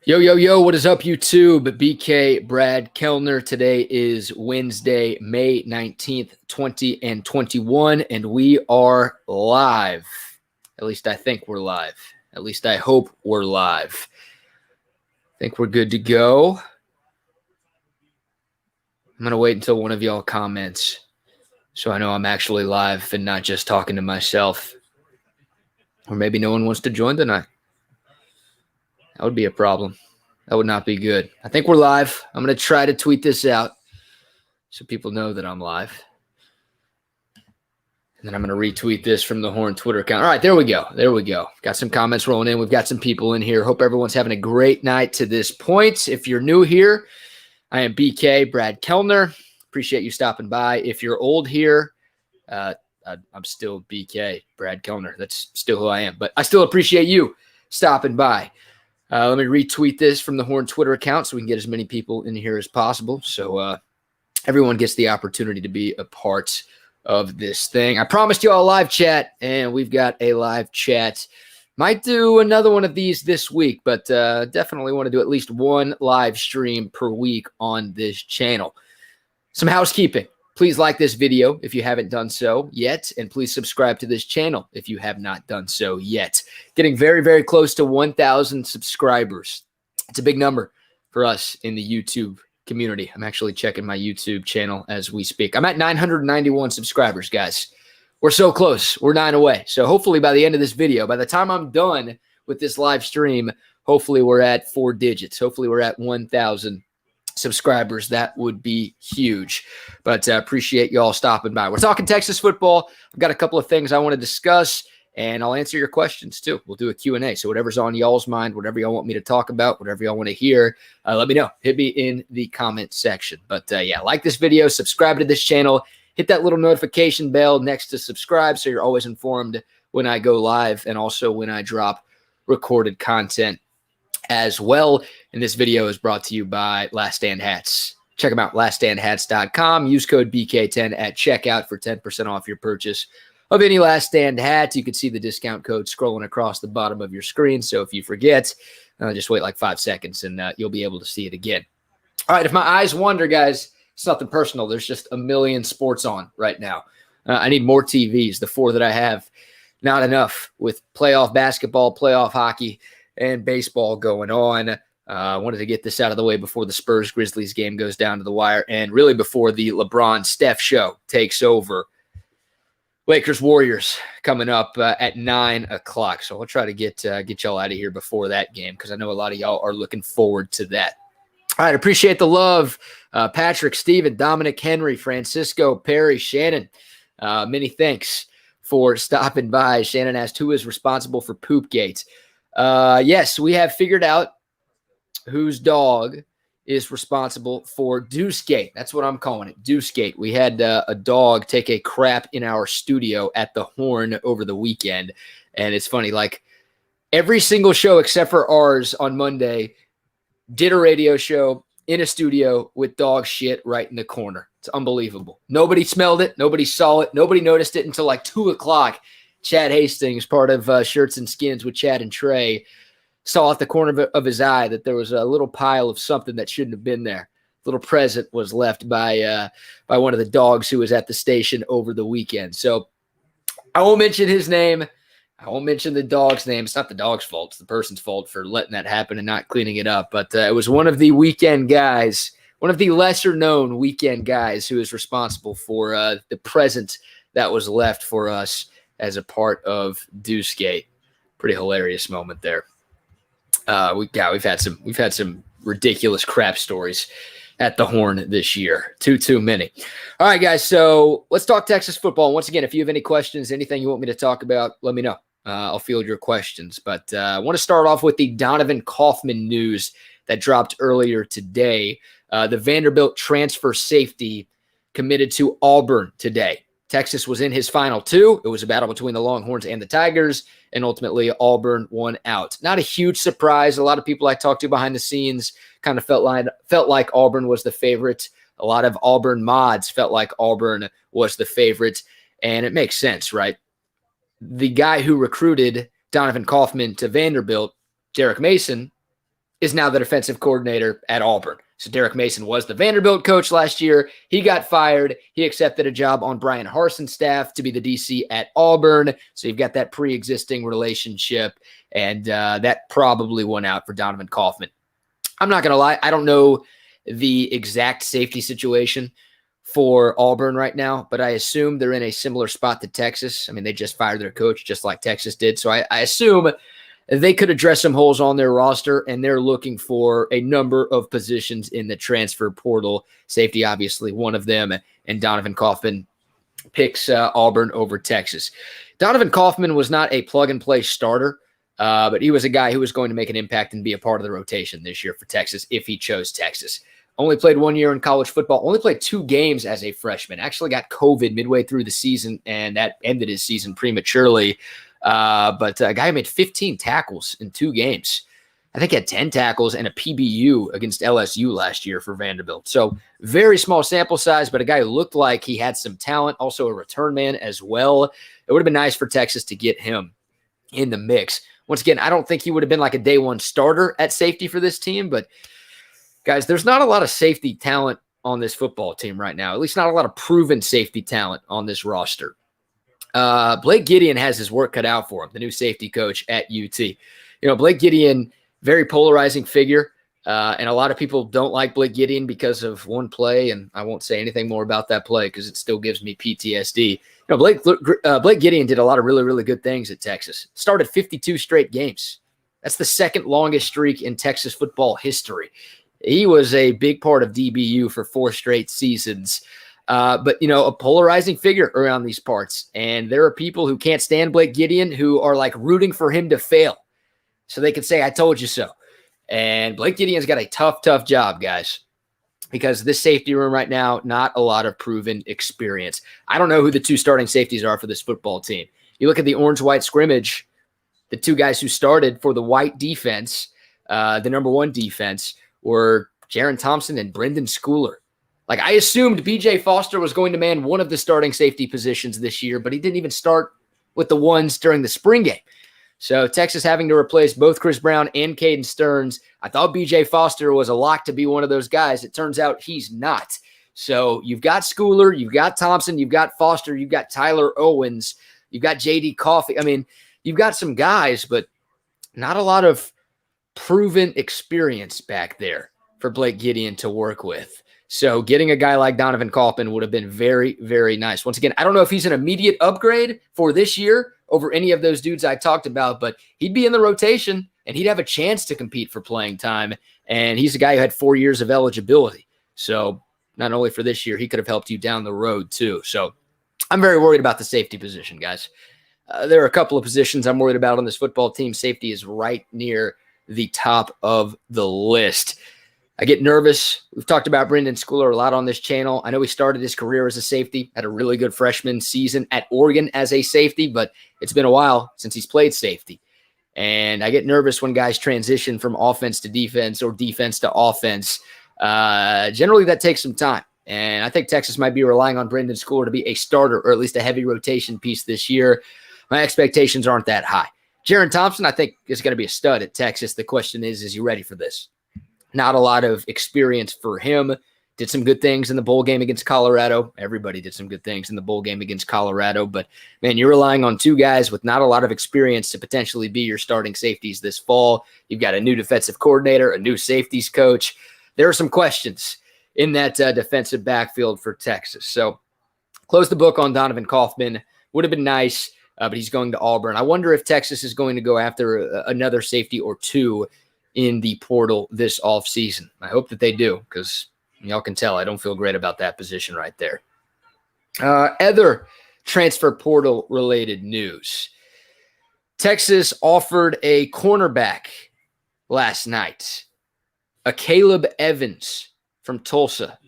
Yo, yo, yo, what is up, YouTube? BK Brad Kellner. Today is Wednesday, May 19th, 2021, and we are live. At least I think we're live. At least I hope we're live. I think we're good to go. I'm going to wait until one of y'all comments so I know I'm actually live and not just talking to myself. Or maybe no one wants to join tonight. That would be a problem. That would not be good. I think we're live. I'm going to try to tweet this out so people know that I'm live. And then I'm going to retweet this from the Horn Twitter account. All right, there we go. There we go. Got some comments rolling in. We've got some people in here. Hope everyone's having a great night to this point. If you're new here, I am BK Brad Kellner. Appreciate you stopping by. If you're old here, I'm still BK Brad Kellner. That's still who I am. But I still appreciate you stopping by. Let me retweet this from the Horn Twitter account so we can get as many people in here as possible. So everyone gets the opportunity to be a part of this thing. I promised you all a live chat, and we've got a live chat. Might do another one of these this week, but definitely want to do at least one live stream per week on this channel. Some housekeeping. Please like this video if you haven't done so yet, and please subscribe to this channel if you have not done so yet. Getting very, very close to 1,000 subscribers. It's a big number for us in the YouTube community. I'm actually checking my YouTube channel as we speak. I'm at 991 subscribers, guys. We're so close. We're 9 away. So hopefully by the end of this video, by the time I'm done with this live stream, hopefully we're at 4 digits. Hopefully we're at 1,000 subscribers. That would be huge. But appreciate y'all stopping by. We're talking Texas football. I've got a couple of things I want to discuss, and I'll answer your questions too. We'll do a Q&A. So whatever's on y'all's mind, whatever y'all want me to talk about, whatever y'all want to hear, let me know. Hit me in the comment section. But yeah, like this video, subscribe to this channel, hit that little notification bell next to subscribe so you're always informed when I go live and also when I drop recorded content as well. And this video is brought to you by Last Stand Hats. Check them out, laststandhats.com. Use code BK10 at checkout for 10% off your purchase of any Last Stand hat. You can see the discount code scrolling across the bottom of your screen. So if you forget, just wait like 5 seconds and you'll be able to see it again. All right, if my eyes wander, guys, it's nothing personal. There's just a million sports on right now. I need more TVs. The 4 that I have, not enough with playoff basketball, playoff hockey, and baseball going on. I wanted to get this out of the way before the Spurs-Grizzlies game goes down to the wire, and really before the LeBron-Steph show takes over. Lakers-Warriors coming up at 9 o'clock. So I'll try to get y'all out of here before that game because I know a lot of y'all are looking forward to that. All right, appreciate the love. Patrick, Steven, Dominic, Henry, Francisco, Perry, Shannon. Many thanks for stopping by. Shannon asked, who is responsible for Poopgate? Yes, we have figured out whose dog is responsible for Deucegate. That's what I'm calling it, Deucegate. We had a dog take a crap in our studio at the Horn over the weekend. And it's funny, like every single show except for ours on Monday did a radio show in a studio with dog shit right in the corner. It's unbelievable. Nobody smelled it. Nobody saw it. Nobody noticed it until like 2 o'clock. Chad Hastings, part of Shirts and Skins with Chad and Trey, saw at the corner of his eye that there was a little pile of something that shouldn't have been there. A little present was left by one of the dogs who was at the station over the weekend. So I won't mention his name. I won't mention the dog's name. It's not the dog's fault. It's the person's fault for letting that happen and not cleaning it up. But it was one of the weekend guys, one of the lesser-known weekend guys who is responsible for the present that was left for us as a part of Deucegate. Pretty hilarious moment there. We've had some ridiculous crap stories at the Horn this year. Too many. All right, guys. So let's talk Texas football. Once again, if you have any questions, anything you want me to talk about, let me know. I'll field your questions. But I want to start off with the Donovan Kaufman news that dropped earlier today. The Vanderbilt transfer safety committed to Auburn today. Texas was in his final 2. It was a battle between the Longhorns and the Tigers, and ultimately Auburn won out. Not a huge surprise. A lot of people I talked to behind the scenes kind of felt like Auburn was the favorite. A lot of Auburn mods felt like Auburn was the favorite, and it makes sense, right? The guy who recruited Donovan Kaufman to Vanderbilt, Derek Mason, is now the defensive coordinator at Auburn. So Derek Mason was the Vanderbilt coach last year. He got fired. He accepted a job on Brian Harson's staff to be the DC at Auburn. So you've got that pre-existing relationship, and that probably won out for Donovan Kaufman. I'm not going to lie. I don't know the exact safety situation for Auburn right now, but I assume they're in a similar spot to Texas. I mean, they just fired their coach just like Texas did. So I assume they could address some holes on their roster, and they're looking for a number of positions in the transfer portal. Safety, obviously, one of them, and Donovan Kaufman picks Auburn over Texas. Donovan Kaufman was not a plug-and-play starter, but he was a guy who was going to make an impact and be a part of the rotation this year for Texas if he chose Texas. Only played 1 year in college football, only played 2 games as a freshman, actually got COVID midway through the season, and that ended his season prematurely. But a guy who made 15 tackles in 2 games. I think he had 10 tackles and a PBU against LSU last year for Vanderbilt. So very small sample size, but a guy who looked like he had some talent, also a return man as well. It would have been nice for Texas to get him in the mix. Once again, I don't think he would have been like a day one starter at safety for this team, but guys, there's not a lot of safety talent on this football team right now, at least not a lot of proven safety talent on this roster. Blake Gideon has his work cut out for him, the new safety coach at UT. You know, Blake Gideon, very polarizing figure, and a lot of people don't like Blake Gideon because of one play, and I won't say anything more about that play because it still gives me PTSD. You know, Blake Gideon did a lot of really, really good things at Texas. Started 52 straight games. That's the second longest streak in Texas football history. He was a big part of DBU for 4 straight seasons. But, you know, a polarizing figure around these parts. And there are people who can't stand Blake Gideon who are like rooting for him to fail so they can say, I told you so. And Blake Gideon's got a tough job, guys, because this safety room right now, not a lot of proven experience. I don't know who the 2 starting safeties are for this football team. You look at the orange-white scrimmage, the 2 guys who started for the white defense, the number 1 defense, were Jaron Thompson and Brendan Schooler. Like, I assumed B.J. Foster was going to man one of the starting safety positions this year, but he didn't even start with the ones during the spring game. So Texas having to replace both Chris Brown and Caden Stearns. I thought B.J. Foster was a lock to be one of those guys. It turns out he's not. So you've got Schooler, you've got Thompson, you've got Foster, you've got Tyler Owens, you've got J.D. Coffey. I mean, you've got some guys, but not a lot of proven experience back there for Blake Gideon to work with. So getting a guy like Donovan Kaufman would have been very, very nice. Once again, I don't know if he's an immediate upgrade for this year over any of those dudes I talked about, but he'd be in the rotation and he'd have a chance to compete for playing time. And he's a guy who had 4 years of eligibility. So not only for this year, he could have helped you down the road too. So I'm very worried about the safety position, guys. There are a couple of positions I'm worried about on this football team. Safety is right near the top of the list. I get nervous. We've talked about Brendan Schooler a lot on this channel. I know he started his career as a safety, had a really good freshman season at Oregon as a safety, but it's been a while since he's played safety. And I get nervous when guys transition from offense to defense or defense to offense. Generally, that takes some time. And I think Texas might be relying on Brendan Schooler to be a starter or at least a heavy rotation piece this year. My expectations aren't that high. Jaron Thompson, I think, is going to be a stud at Texas. The question is he ready for this? Not a lot of experience for him. Did some good things in the bowl game against Colorado. Everybody did some good things in the bowl game against Colorado. But, man, you're relying on 2 guys with not a lot of experience to potentially be your starting safeties this fall. You've got a new defensive coordinator, a new safeties coach. There are some questions in that defensive backfield for Texas. So close the book on Donovan Kaufman. Would have been nice, but he's going to Auburn. I wonder if Texas is going to go after another safety or 2 in the portal this offseason. I hope that they do, because y'all can tell I don't feel great about that position right there. Other transfer portal related news. Texas offered a cornerback last night, a Caleb Evans from Tulsa.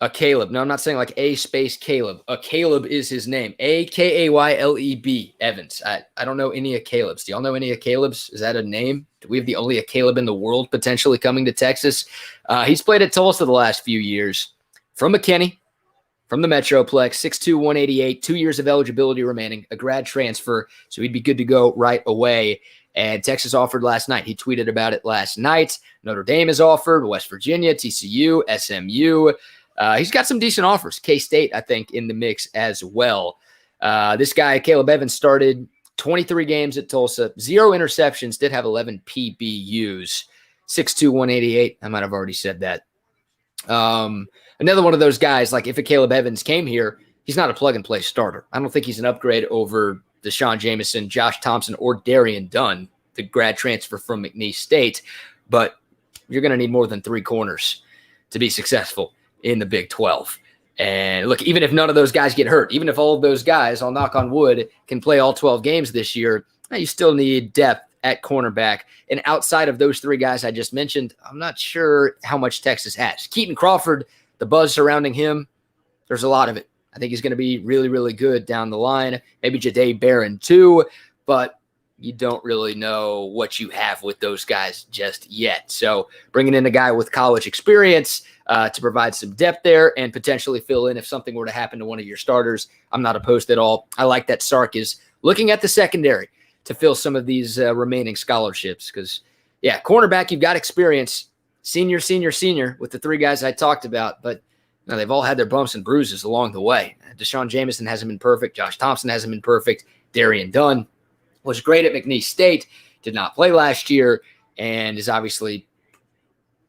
A Caleb. No, I'm not saying like a space Caleb. A Caleb is his name. A-K-A-Y-L-E-B, Evans. I don't know any of Caleb's. Do y'all know any of Caleb's? Is that a name? Do we have the only a Caleb in the world potentially coming to Texas? He's played at Tulsa the last few years. From McKinney, from the Metroplex, 6'2", 188, 2 years of eligibility remaining, a grad transfer, so he'd be good to go right away. And Texas offered last night. He tweeted about it last night. Notre Dame is offered, West Virginia, TCU, SMU. He's got some decent offers. K-State, I think, in the mix as well. This guy, Caleb Evans, started 23 games at Tulsa, 0 interceptions, did have 11 PBUs, 6'2", 188. I might have already said that. Another one of those guys, like if a Caleb Evans came here, he's not a plug-and-play starter. I don't think he's an upgrade over Deshaun Jameson, Josh Thompson, or Darian Dunn, the grad transfer from McNeese State. But you're going to need more than 3 corners to be successful in the Big 12. And look, even if none of those guys get hurt, even if all of those guys, I'll knock on wood, can play all 12 games this year, you still need depth at cornerback. And outside of those 3 guys I just mentioned, I'm not sure how much Texas has. Keaton Crawford, the buzz surrounding him, there's a lot of it. I think he's going to be really, really good down the line. Maybe Jahdae Barron too, but you don't really know what you have with those guys just yet. So bringing in a guy with college experience to provide some depth there and potentially fill in if something were to happen to one of your starters, I'm not opposed at all. I like that Sark is looking at the secondary to fill some of these remaining scholarships because, yeah, cornerback, you've got experience. Senior with the 3 guys I talked about, but now they've all had their bumps and bruises along the way. Deshaun Jameson hasn't been perfect. Josh Thompson hasn't been perfect. Darian Dunn was great at McNeese State, did not play last year, and is obviously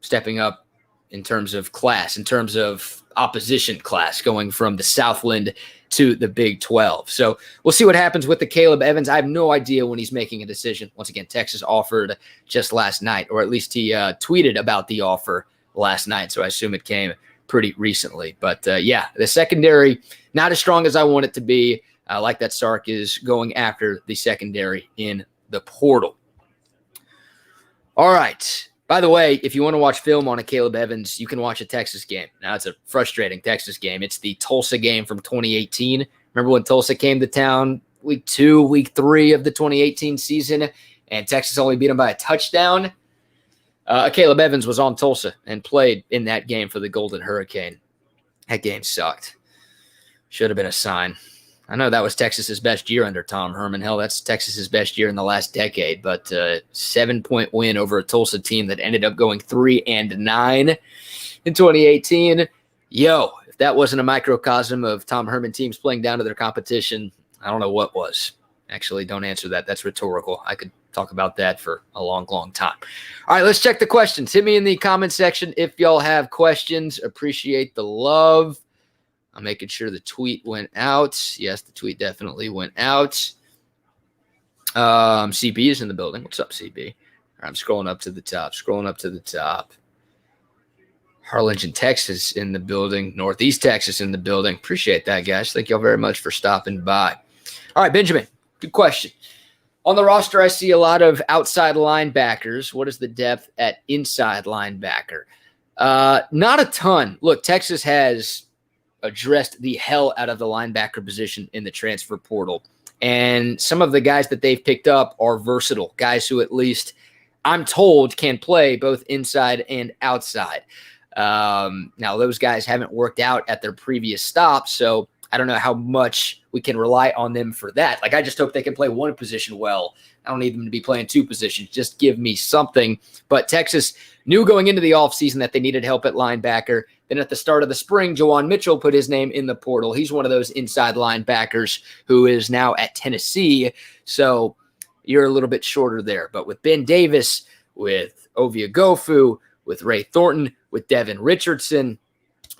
stepping up in terms of class, in terms of opposition class, going from the Southland to the Big 12. So we'll see what happens with the Caleb Evans. I have no idea when he's making a decision. Once again, Texas offered just last night, or at least he tweeted about the offer last night, so I assume it came pretty recently. But, yeah, the secondary, not as strong as I want it to be. I like that Sark is going after the secondary in the portal. All right. By the way, if you want to watch film on a Caleb Evans, you can watch a Texas game. Now, it's a frustrating Texas game. It's the Tulsa game from 2018. Remember when Tulsa came to town week 2, week 3 of the 2018 season, and Texas only beat them by a touchdown? Caleb Evans was on Tulsa and played in that game for the Golden Hurricane. That game sucked. Should have been a sign. I know that was Texas's best year under Tom Herman. Hell, that's Texas's best year in the last decade. But 7-point win over a Tulsa team that ended up going 3-9 in 2018. Yo, if that wasn't a microcosm of Tom Herman teams playing down to their competition, I don't know what was. Actually, don't answer that. That's rhetorical. I could talk about that for a long, long time. All right, let's check the questions. Hit me in the comment section if y'all have questions. Appreciate the love. I'm making sure the tweet went out. Yes, the tweet definitely went out. CB is in the building. What's up, CB? All right, I'm scrolling up to the top. Harlingen, Texas in the building. Northeast Texas in the building. Appreciate that, guys. Thank y'all very much for stopping by. All right, Benjamin, good question. On the roster, I see a lot of outside linebackers. What is the depth at inside linebacker? Not a ton. Look, Texas has addressed the hell out of the linebacker position in the transfer portal. And some of the guys that they've picked up are versatile, guys who at least I'm told can play both inside and outside. Now, those guys haven't worked out at their previous stops, so I don't know how much we can rely on them for that. Like, I just hope they can play one position well. I don't need them to be playing 2 positions. Just give me something. But Texas knew going into the offseason that they needed help at linebacker. Then at the start of the spring, Juwan Mitchell put his name in the portal. He's one of those inside linebackers who is now at Tennessee. So you're a little bit shorter there. But with Ben Davis, with Ovia Gofu, with Ray Thornton, with Devin Richardson,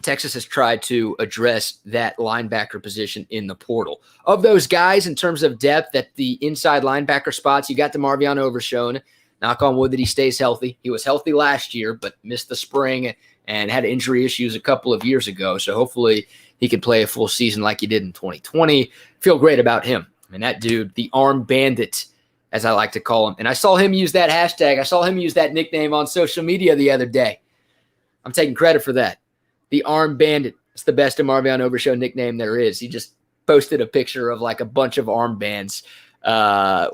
Texas has tried to address that linebacker position in the portal. Of those guys, in terms of depth at the inside linebacker spots, you got DeMarvion Overshown. Knock on wood that he stays healthy. He was healthy last year, but missed the spring and had injury issues a couple of years ago. So hopefully he can play a full season like he did in 2020. Feel great about him. I mean, that dude, the arm bandit, as I like to call him. And I saw him use that hashtag. I saw him use that nickname on social media the other day. I'm taking credit for that. The arm bandit. It's the best DeMarvion Overshown nickname there is. He just posted a picture of like a bunch of armbands,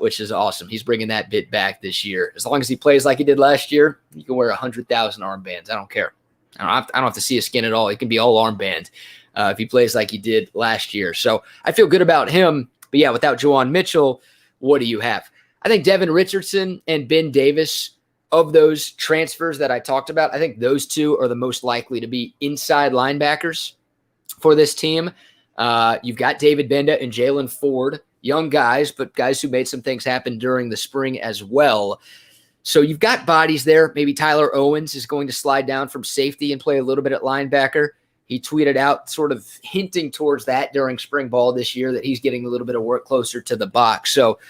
which is awesome. He's bringing that bit back this year. As long as he plays like he did last year, you can wear 100,000 armbands. I don't care. I don't have to see his skin at all. He can be all armband if he plays like he did last year. So I feel good about him. But yeah, without Juwan Mitchell, what do you have? I think Devin Richardson and Ben Davis, of those transfers that I talked about, I think those two are the most likely to be inside linebackers for this team. You've got David Benda and Jalen Ford, young guys, but guys who made some things happen during the spring as well. So you've got bodies there. Maybe Tyler Owens is going to slide down from safety and play a little bit at linebacker. He tweeted out sort of hinting towards that during spring ball this year, that he's getting a little bit of work closer to the box. So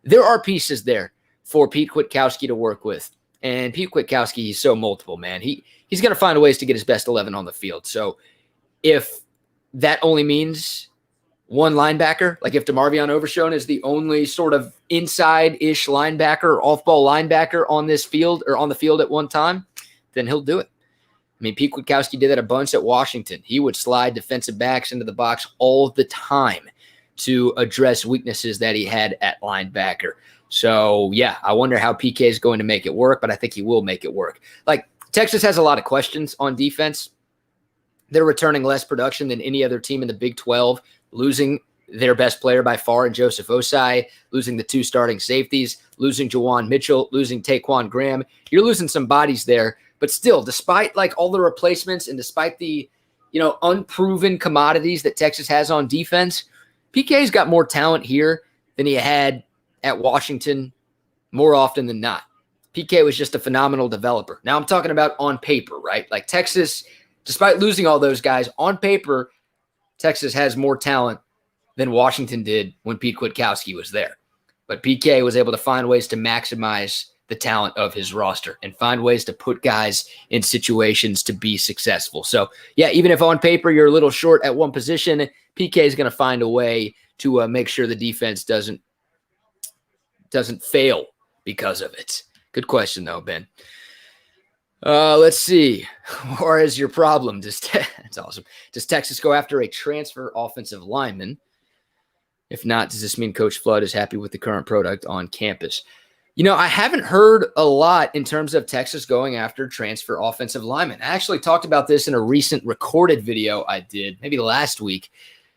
there are pieces there for Pete Kwiatkowski to work with. And Pete Kwiatkowski, he's so multiple, man. He's going to find ways to get his best 11 on the field. So if that only means one linebacker, like if DeMarvion Overshown is the only sort of inside-ish linebacker, off-ball linebacker on this field or on the field at one time, then he'll do it. I mean, Pete Kwiatkowski did that a bunch at Washington. He would slide defensive backs into the box all the time to address weaknesses that he had at linebacker. So, yeah, I wonder how PK is going to make it work, but I think he will make it work. Like, Texas has a lot of questions on defense. They're returning less production than any other team in the Big 12, losing their best player by far in Joseph Osai, losing the two starting safeties, losing Jawan Mitchell, losing Taquan Graham. You're losing some bodies there, but still, despite like all the replacements and despite the, unproven commodities that Texas has on defense, PK's got more talent here than he had at Washington more often than not. PK was just a phenomenal developer. Now I'm talking about on paper, right? Like Texas, despite losing all those guys, on paper, Texas has more talent than Washington did when Pete Kwiatkowski was there. But PK was able to find ways to maximize the talent of his roster and find ways to put guys in situations to be successful. So, yeah, even if on paper you're a little short at one position, PK is going to find a way to make sure the defense doesn't fail because of it. Good question, though, Ben. Let's see. Or is your problem? That's awesome. Does Texas go after a transfer offensive lineman? If not, does this mean Coach Flood is happy with the current product on campus? I haven't heard a lot in terms of Texas going after transfer offensive linemen. I actually talked about this in a recent recorded video I did, maybe last week.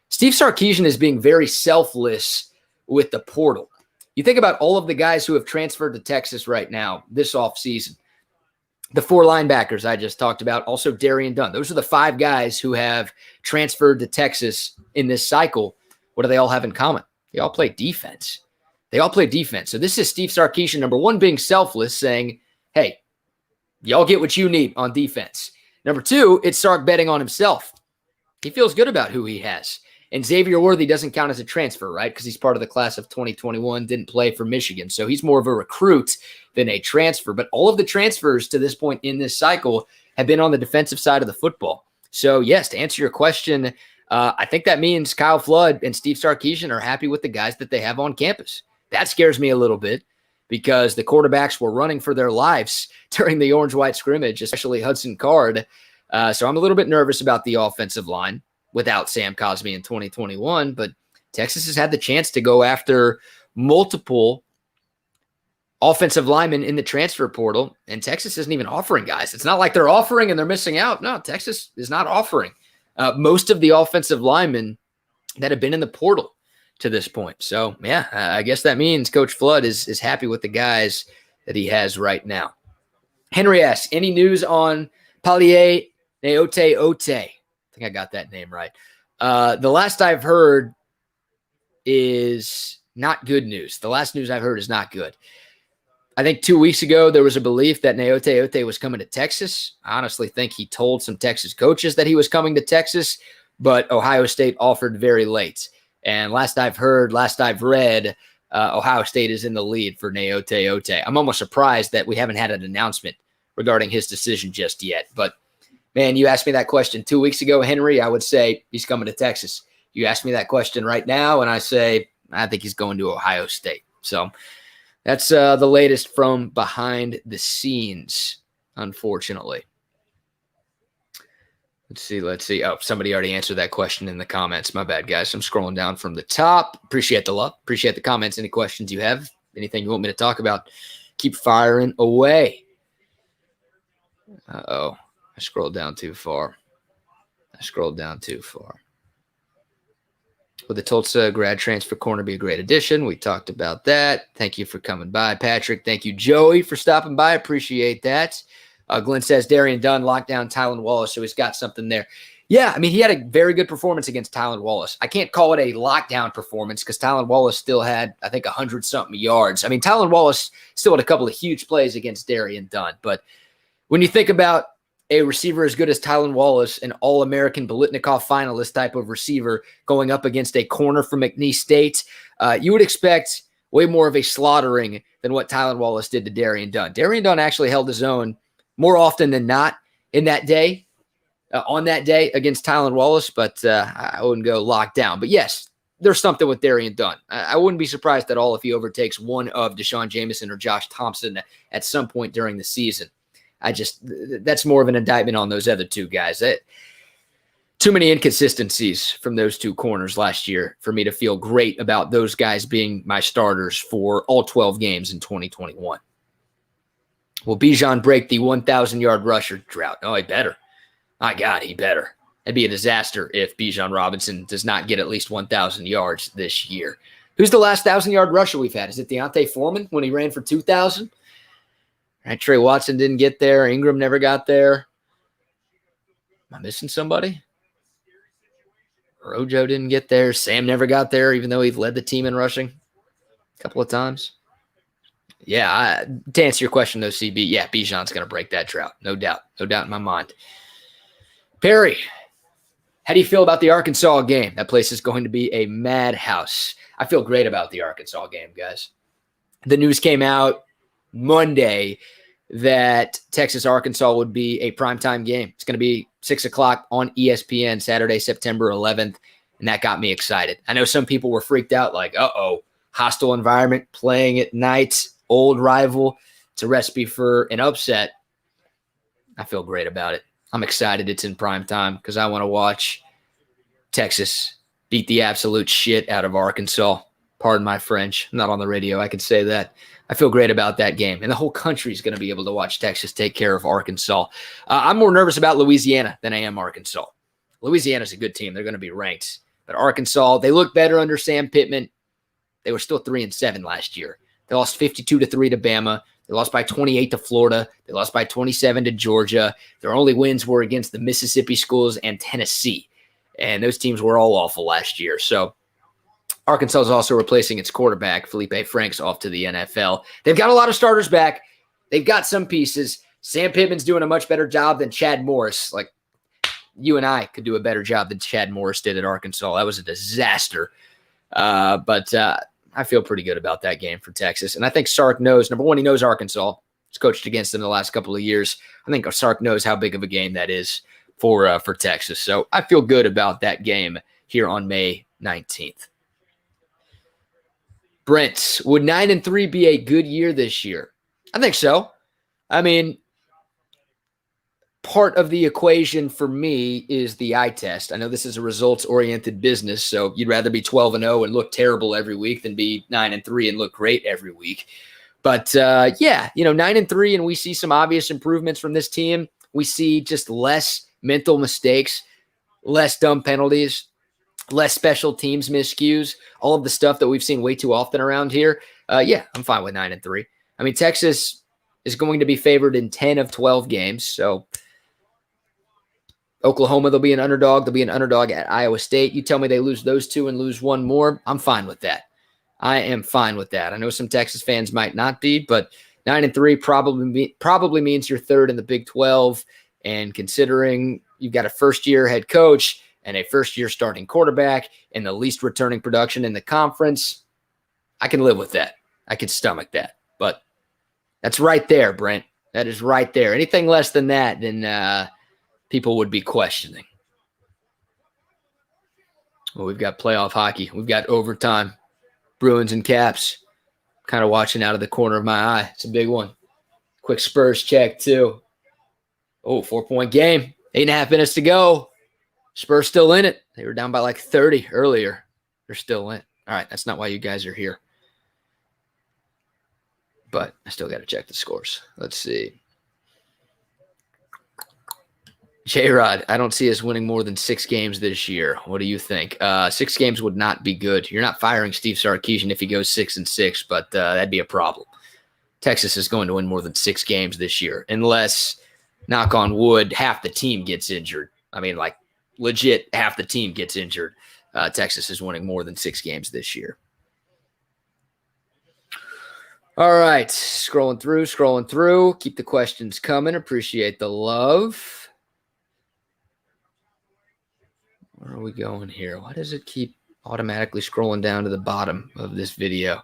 Steve Sarkisian is being very selfless with the portal. You think about all of the guys who have transferred to Texas right now this offseason. The four linebackers I just talked about, also Darian Dunn. Those are the five guys who have transferred to Texas in this cycle. What do they all have in common? They all play defense. So this is Steve Sarkisian, number one, being selfless, saying, hey, y'all get what you need on defense. Number two, it's Sark betting on himself. He feels good about who he has. And Xavier Worthy doesn't count as a transfer, right? Because he's part of the class of 2021, didn't play for Michigan. So he's more of a recruit than a transfer. But all of the transfers to this point in this cycle have been on the defensive side of the football. So, yes, to answer your question, I think that means Kyle Flood and Steve Sarkisian are happy with the guys that they have on campus. That scares me a little bit because the quarterbacks were running for their lives during the orange-white scrimmage, especially Hudson Card. So I'm a little bit nervous about the offensive line without Sam Cosmi in 2021, but Texas has had the chance to go after multiple offensive linemen in the transfer portal, and Texas isn't even offering guys. It's not like they're offering and they're missing out. No, Texas is not offering most of the offensive linemen that have been in the portal to this point. So, yeah, I guess that means Coach Flood is happy with the guys that he has right now. Henry asks, any news on Palier Neote Ote? I think I got that name right. The last I've heard is not good news. The last news I've heard is not good. I think 2 weeks ago, there was a belief that Neote Ote was coming to Texas. I honestly think he told some Texas coaches that he was coming to Texas, but Ohio State offered very late. And last I've read, Ohio State is in the lead for Neote Ote. I'm almost surprised that we haven't had an announcement regarding his decision just yet. But, man, you asked me that question 2 weeks ago, Henry, I would say he's coming to Texas. You ask me that question right now, and I say I think he's going to Ohio State. So that's the latest from behind the scenes, unfortunately. Let's see. Oh, somebody already answered that question in the comments. My bad, guys. I'm scrolling down from the top. Appreciate the love. Appreciate the comments. Any questions you have? Anything you want me to talk about? Keep firing away. Uh-oh. I scrolled down too far. Would the Tulsa grad transfer corner be a great addition? We talked about that. Thank you for coming by, Patrick. Thank you, Joey, for stopping by. Appreciate that. Glenn says Darian Dunn locked down Tylan Wallace, so he's got something there. Yeah, I mean, he had a very good performance against Tylan Wallace. I can't call it a lockdown performance because Tylan Wallace still had, I think, 100-something yards. I mean, Tylan Wallace still had a couple of huge plays against Darian Dunn. But when you think about a receiver as good as Tylan Wallace, an All-American Biletnikoff finalist type of receiver going up against a corner from McNeese State, you would expect way more of a slaughtering than what Tylan Wallace did to Darian Dunn. Darian Dunn actually held his own more often than not in that day. On that day against Tylan Wallace, but I wouldn't go locked down. But yes, there's something with Darian Dunn. I wouldn't be surprised at all if he overtakes one of Deshaun Jameson or Josh Thompson at some point during the season. That's more of an indictment on those other two guys. Too many inconsistencies from those two corners last year for me to feel great about those guys being my starters for all 12 games in 2021. Will Bijan break the 1,000-yard rusher drought? Oh, he better. My God, he better. It'd be a disaster if Bijan Robinson does not get at least 1,000 yards this year. Who's the last 1,000-yard rusher we've had? Is it Deontay Foreman when he ran for 2,000? Right, Trey Watson didn't get there. Ingram never got there. Am I missing somebody? Rojo didn't get there. Sam never got there, even though he led the team in rushing a couple of times. Yeah, to answer your question, though, CB, yeah, Bijan's going to break that drought. No doubt. No doubt in my mind. Perry, how do you feel about the Arkansas game? That place is going to be a madhouse. I feel great about the Arkansas game, guys. The news came out Monday that Texas-Arkansas would be a primetime game. It's going to be 6 o'clock on ESPN Saturday, September 11th, and that got me excited. I know some people were freaked out like, hostile environment, playing at night, old rival. It's a recipe for an upset. I feel great about it. I'm excited it's in prime time because I want to watch Texas beat the absolute shit out of Arkansas. Pardon my French. I'm not on the radio. I can say that. I feel great about that game. And the whole country is going to be able to watch Texas take care of Arkansas. I'm more nervous about Louisiana than I am Arkansas. Louisiana's a good team. They're going to be ranked. But Arkansas, they look better under Sam Pittman. They were still 3-7 last year. They lost 52-3 to Bama. They lost by 28 to Florida. They lost by 27 to Georgia. Their only wins were against the Mississippi schools and Tennessee. And those teams were all awful last year. So Arkansas is also replacing its quarterback. Felipe Franks off to the NFL. They've got a lot of starters back. They've got some pieces. Sam Pittman's doing a much better job than Chad Morris. Like, you and I could do a better job than Chad Morris did at Arkansas. That was a disaster. But I feel pretty good about that game for Texas. And I think Sark knows, number one, he knows Arkansas. He's coached against them the last couple of years. I think Sark knows how big of a game that is for Texas. So I feel good about that game here on May 19th. Brent, would 9-3 be a good year this year? I think so. I mean, part of the equation for me is the eye test. I know this is a results-oriented business, so you'd rather be 12-0 and look terrible every week than be 9-3 and look great every week. But, 9-3, and we see some obvious improvements from this team. We see just less mental mistakes, less dumb penalties, less special teams miscues, all of the stuff that we've seen way too often around here. I'm fine with 9-3. I mean, Texas is going to be favored in 10 of 12 games, so Oklahoma, they'll be an underdog. They'll be an underdog at Iowa State. You tell me they lose those two and lose one more, I'm fine with that. I am fine with that. I know some Texas fans might not be, but 9-3 probably means you're third in the Big 12. And considering you've got a first-year head coach and a first-year starting quarterback and the least returning production in the conference, I can live with that. I can stomach that. But that's right there, Brent. That is right there. Anything less than that, then people would be questioning. Well, we've got playoff hockey. We've got overtime. Bruins and Caps. Kind of watching out of the corner of my eye. It's a big one. Quick Spurs check, too. Oh, 4-point game. 8.5 minutes to go. Spurs still in it. They were down by like 30 earlier. They're still in. All right, that's not why you guys are here. But I still got to check the scores. Let's see. J-Rod, I don't see us winning more than 6 games this year. What do you think? 6 games would not be good. You're not firing Steve Sarkisian if he goes 6-6, but that'd be a problem. Texas is going to win more than 6 games this year, unless, knock on wood, half the team gets injured. I mean, like, legit, half the team gets injured. Texas is winning more than 6 games this year. All right, scrolling through. Keep the questions coming. Appreciate the love. Where are we going here? Why does it keep automatically scrolling down to the bottom of this video?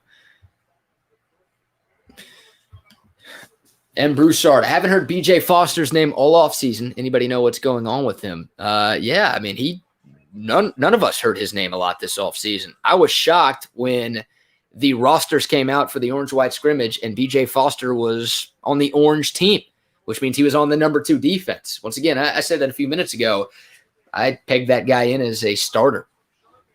M. Broussard, I haven't heard BJ Foster's name all off season. Anybody know what's going on with him? Yeah, I mean, none of us heard his name a lot this off season. I was shocked when the rosters came out for the orange-white scrimmage and BJ Foster was on the orange team, which means he was on the number 2 defense. Once again, I said that a few minutes ago. I pegged that guy in as a starter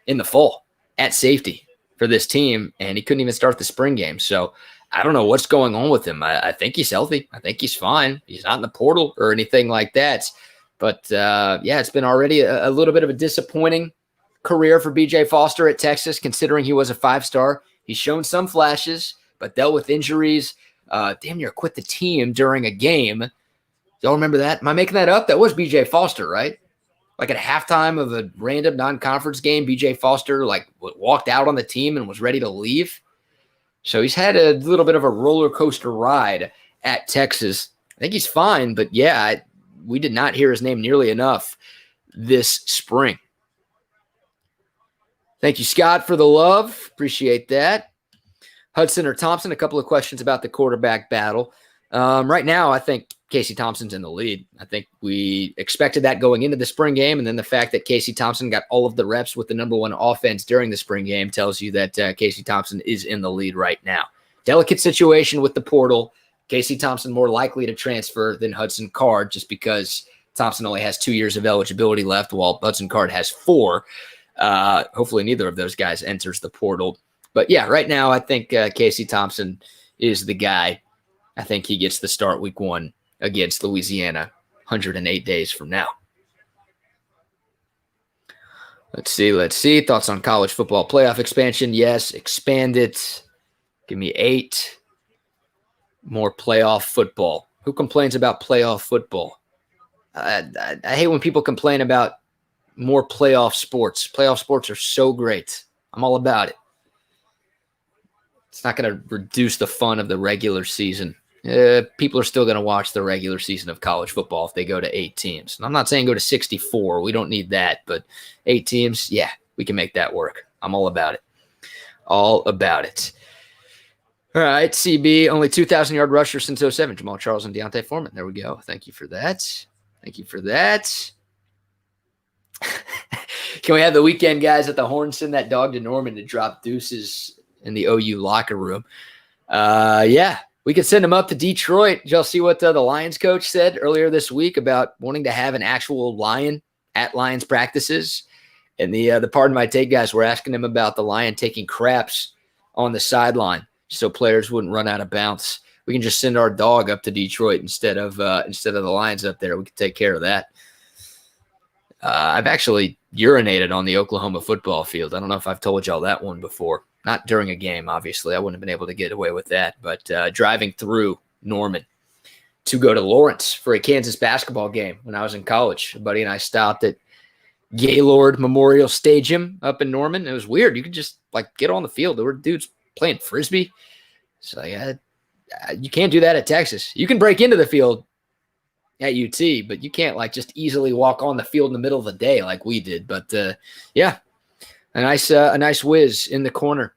in the fall at safety for this team, and he couldn't even start the spring game. So I don't know what's going on with him. I think he's healthy. I think he's fine. He's not in the portal or anything like that. But, yeah, it's been already a little bit of a disappointing career for BJ Foster at Texas, considering he was a 5-star. He's shown some flashes, but dealt with injuries. Damn near quit the team during a game. Y'all remember that? Am I making that up? That was BJ Foster, right? Like at halftime of a random non-conference game, BJ Foster walked out on the team and was ready to leave. So he's had a little bit of a roller coaster ride at Texas. I think he's fine, but yeah, we did not hear his name nearly enough this spring. Thank you, Scott, for the love. Appreciate that. Hudson or Thompson, a couple of questions about the quarterback battle. Right now, I think Casey Thompson's in the lead. I think we expected that going into the spring game, and then the fact that Casey Thompson got all of the reps with the number 1 offense during the spring game tells you that Casey Thompson is in the lead right now. Delicate situation with the portal. Casey Thompson more likely to transfer than Hudson Card just because Thompson only has 2 years of eligibility left while Hudson Card has 4. Hopefully neither of those guys enters the portal. But yeah, right now I think Casey Thompson is the guy. I think he gets the start week 1 against Louisiana 108 days from now. Let's see. Thoughts on college football playoff expansion? Yes, expand it. Give me 8. More playoff football. Who complains about playoff football? I hate when people complain about more playoff sports. Playoff sports are so great. I'm all about it. It's not going to reduce the fun of the regular season. People are still going to watch the regular season of college football if they go to 8 teams. And I'm not saying go to 64. We don't need that. But 8 teams, yeah, we can make that work. I'm all about it. All about it. All right, CB, only 2,000-yard rushers since 07. Jamal Charles and Deontay Foreman. There we go. Thank you for that. Can we have the weekend guys at the Horn send that dog to Norman to drop deuces in the OU locker room? Yeah, we could send him up to Detroit. Did y'all see what the Lions coach said earlier this week about wanting to have an actual Lion at Lions practices? And the Pardon My Take guys were asking him about the Lion taking craps on the sideline so players wouldn't run out of bounds. We can just send our dog up to Detroit instead of the Lions up there. We can take care of that. I've actually urinated on the Oklahoma football field. I don't know if I've told y'all that one before. Not during a game, obviously. I wouldn't have been able to get away with that. But driving through Norman to go to Lawrence for a Kansas basketball game when I was in college, a buddy and I stopped at Gaylord Memorial Stadium up in Norman. It was weird. You could just get on the field. There were dudes playing Frisbee. So yeah, you can't do that at Texas. You can break into the field at UT, but you can't just easily walk on the field in the middle of the day like we did. But yeah, a nice whiz in the corner.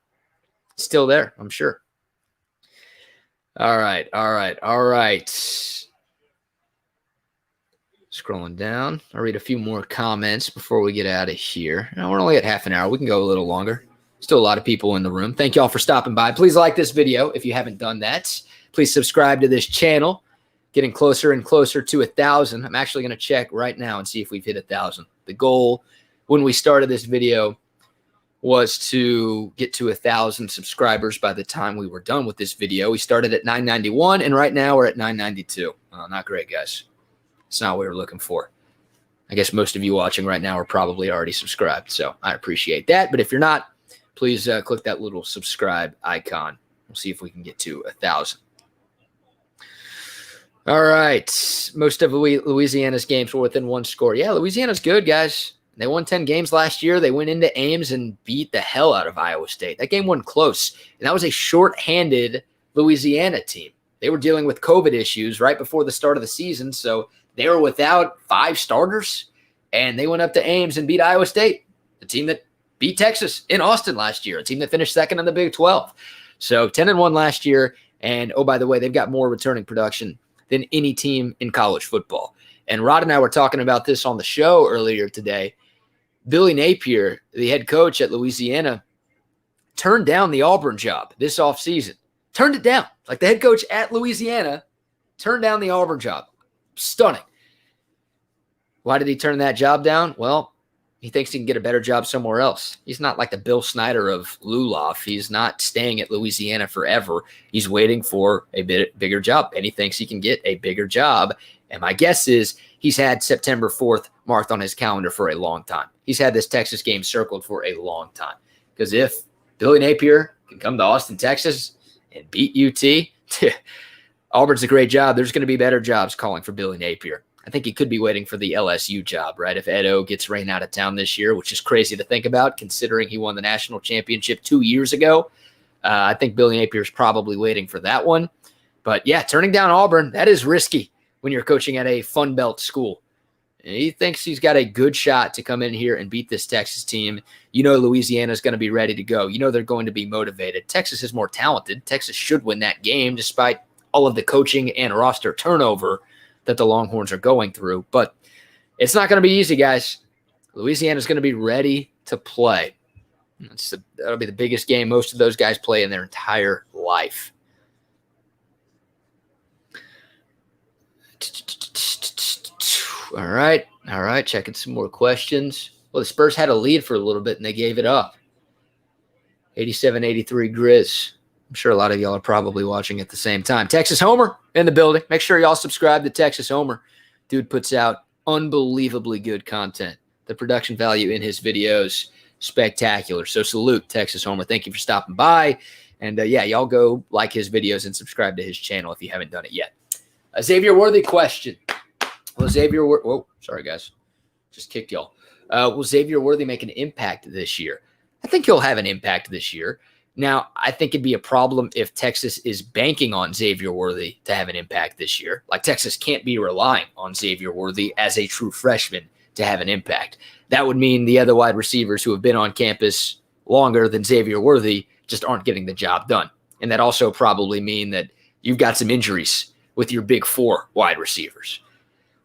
Still there, I'm sure. All right. Scrolling down. I'll read a few more comments before we get out of here. Now, we're only at half an hour. We can go a little longer. Still a lot of people in the room. Thank you all for stopping by. Please like this video if you haven't done that. Please subscribe to this channel. Getting closer and closer to 1,000. I'm actually going to check right now and see if we've hit 1,000. The goal when we started this video was to get to 1,000 subscribers by the time we were done with this video. We started at 991, and right now we're at 992. Not great, guys. It's not what we were looking for. I guess most of you watching right now are probably already subscribed, so I appreciate that. But if you're not, please click that little subscribe icon. We'll see if we can get to 1,000. All right. Most of Louisiana's games were within one score. Yeah, Louisiana's good, guys. They won 10 games last year. They went into Ames and beat the hell out of Iowa State. That game wasn't close, and that was a short-handed Louisiana team. They were dealing with COVID issues right before the start of the season, so they were without 5 starters, and they went up to Ames and beat Iowa State, the team that beat Texas in Austin last year, a team that finished second in the Big 12. So 10-1 last year, and oh, by the way, they've got more returning production than any team in college football. And Rod and I were talking about this on the show earlier today. Billy Napier, the head coach at Louisiana, turned down the Auburn job this offseason. Turned it down. Like the head coach at Louisiana turned down the Auburn job. Stunning. Why did he turn that job down? Well, he thinks he can get a better job somewhere else. He's not like the Bill Snyder of Lulav. He's not staying at Louisiana forever. He's waiting for a bigger job, and he thinks he can get a bigger job. And my guess is he's had September 4th marked on his calendar for a long time. He's had this Texas game circled for a long time. Because if Billy Napier can come to Austin, Texas and beat UT, Auburn's a great job. There's going to be better jobs calling for Billy Napier. I think he could be waiting for the LSU job, right? If Ed O gets rained out of town this year, which is crazy to think about considering he won the national championship 2 years ago. I think Billy Napier's probably waiting for that one. But yeah, turning down Auburn, that is risky when you're coaching at a Fun Belt school. And he thinks he's got a good shot to come in here and beat this Texas team. You know Louisiana's going to be ready to go. You know they're going to be motivated. Texas is more talented. Texas should win that game despite all of the coaching and roster turnover that the Longhorns are going through. But it's not going to be easy, guys. Louisiana's going to be ready to play. That'll be the biggest game most of those guys play in their entire life. All right. Checking some more questions. Well, the Spurs had a lead for a little bit, and they gave it up. 87-83 Grizz. I'm sure a lot of y'all are probably watching at the same time. Texas Homer in the building. Make sure y'all subscribe to Texas Homer. Dude puts out unbelievably good content. The production value in his videos, spectacular. So salute, Texas Homer. Thank you for stopping by. And, y'all go like his videos and subscribe to his channel if you haven't done it yet. A Xavier Worthy question. Will Xavier Worthy – whoa, sorry, guys. Just kicked y'all. Will Xavier Worthy make an impact this year? I think he'll have an impact this year. Now, I think it'd be a problem if Texas is banking on Xavier Worthy to have an impact this year. Like, Texas can't be relying on Xavier Worthy as a true freshman to have an impact. That would mean the other wide receivers who have been on campus longer than Xavier Worthy just aren't getting the job done. And that also probably mean that you've got some injuries with your big 4 wide receivers.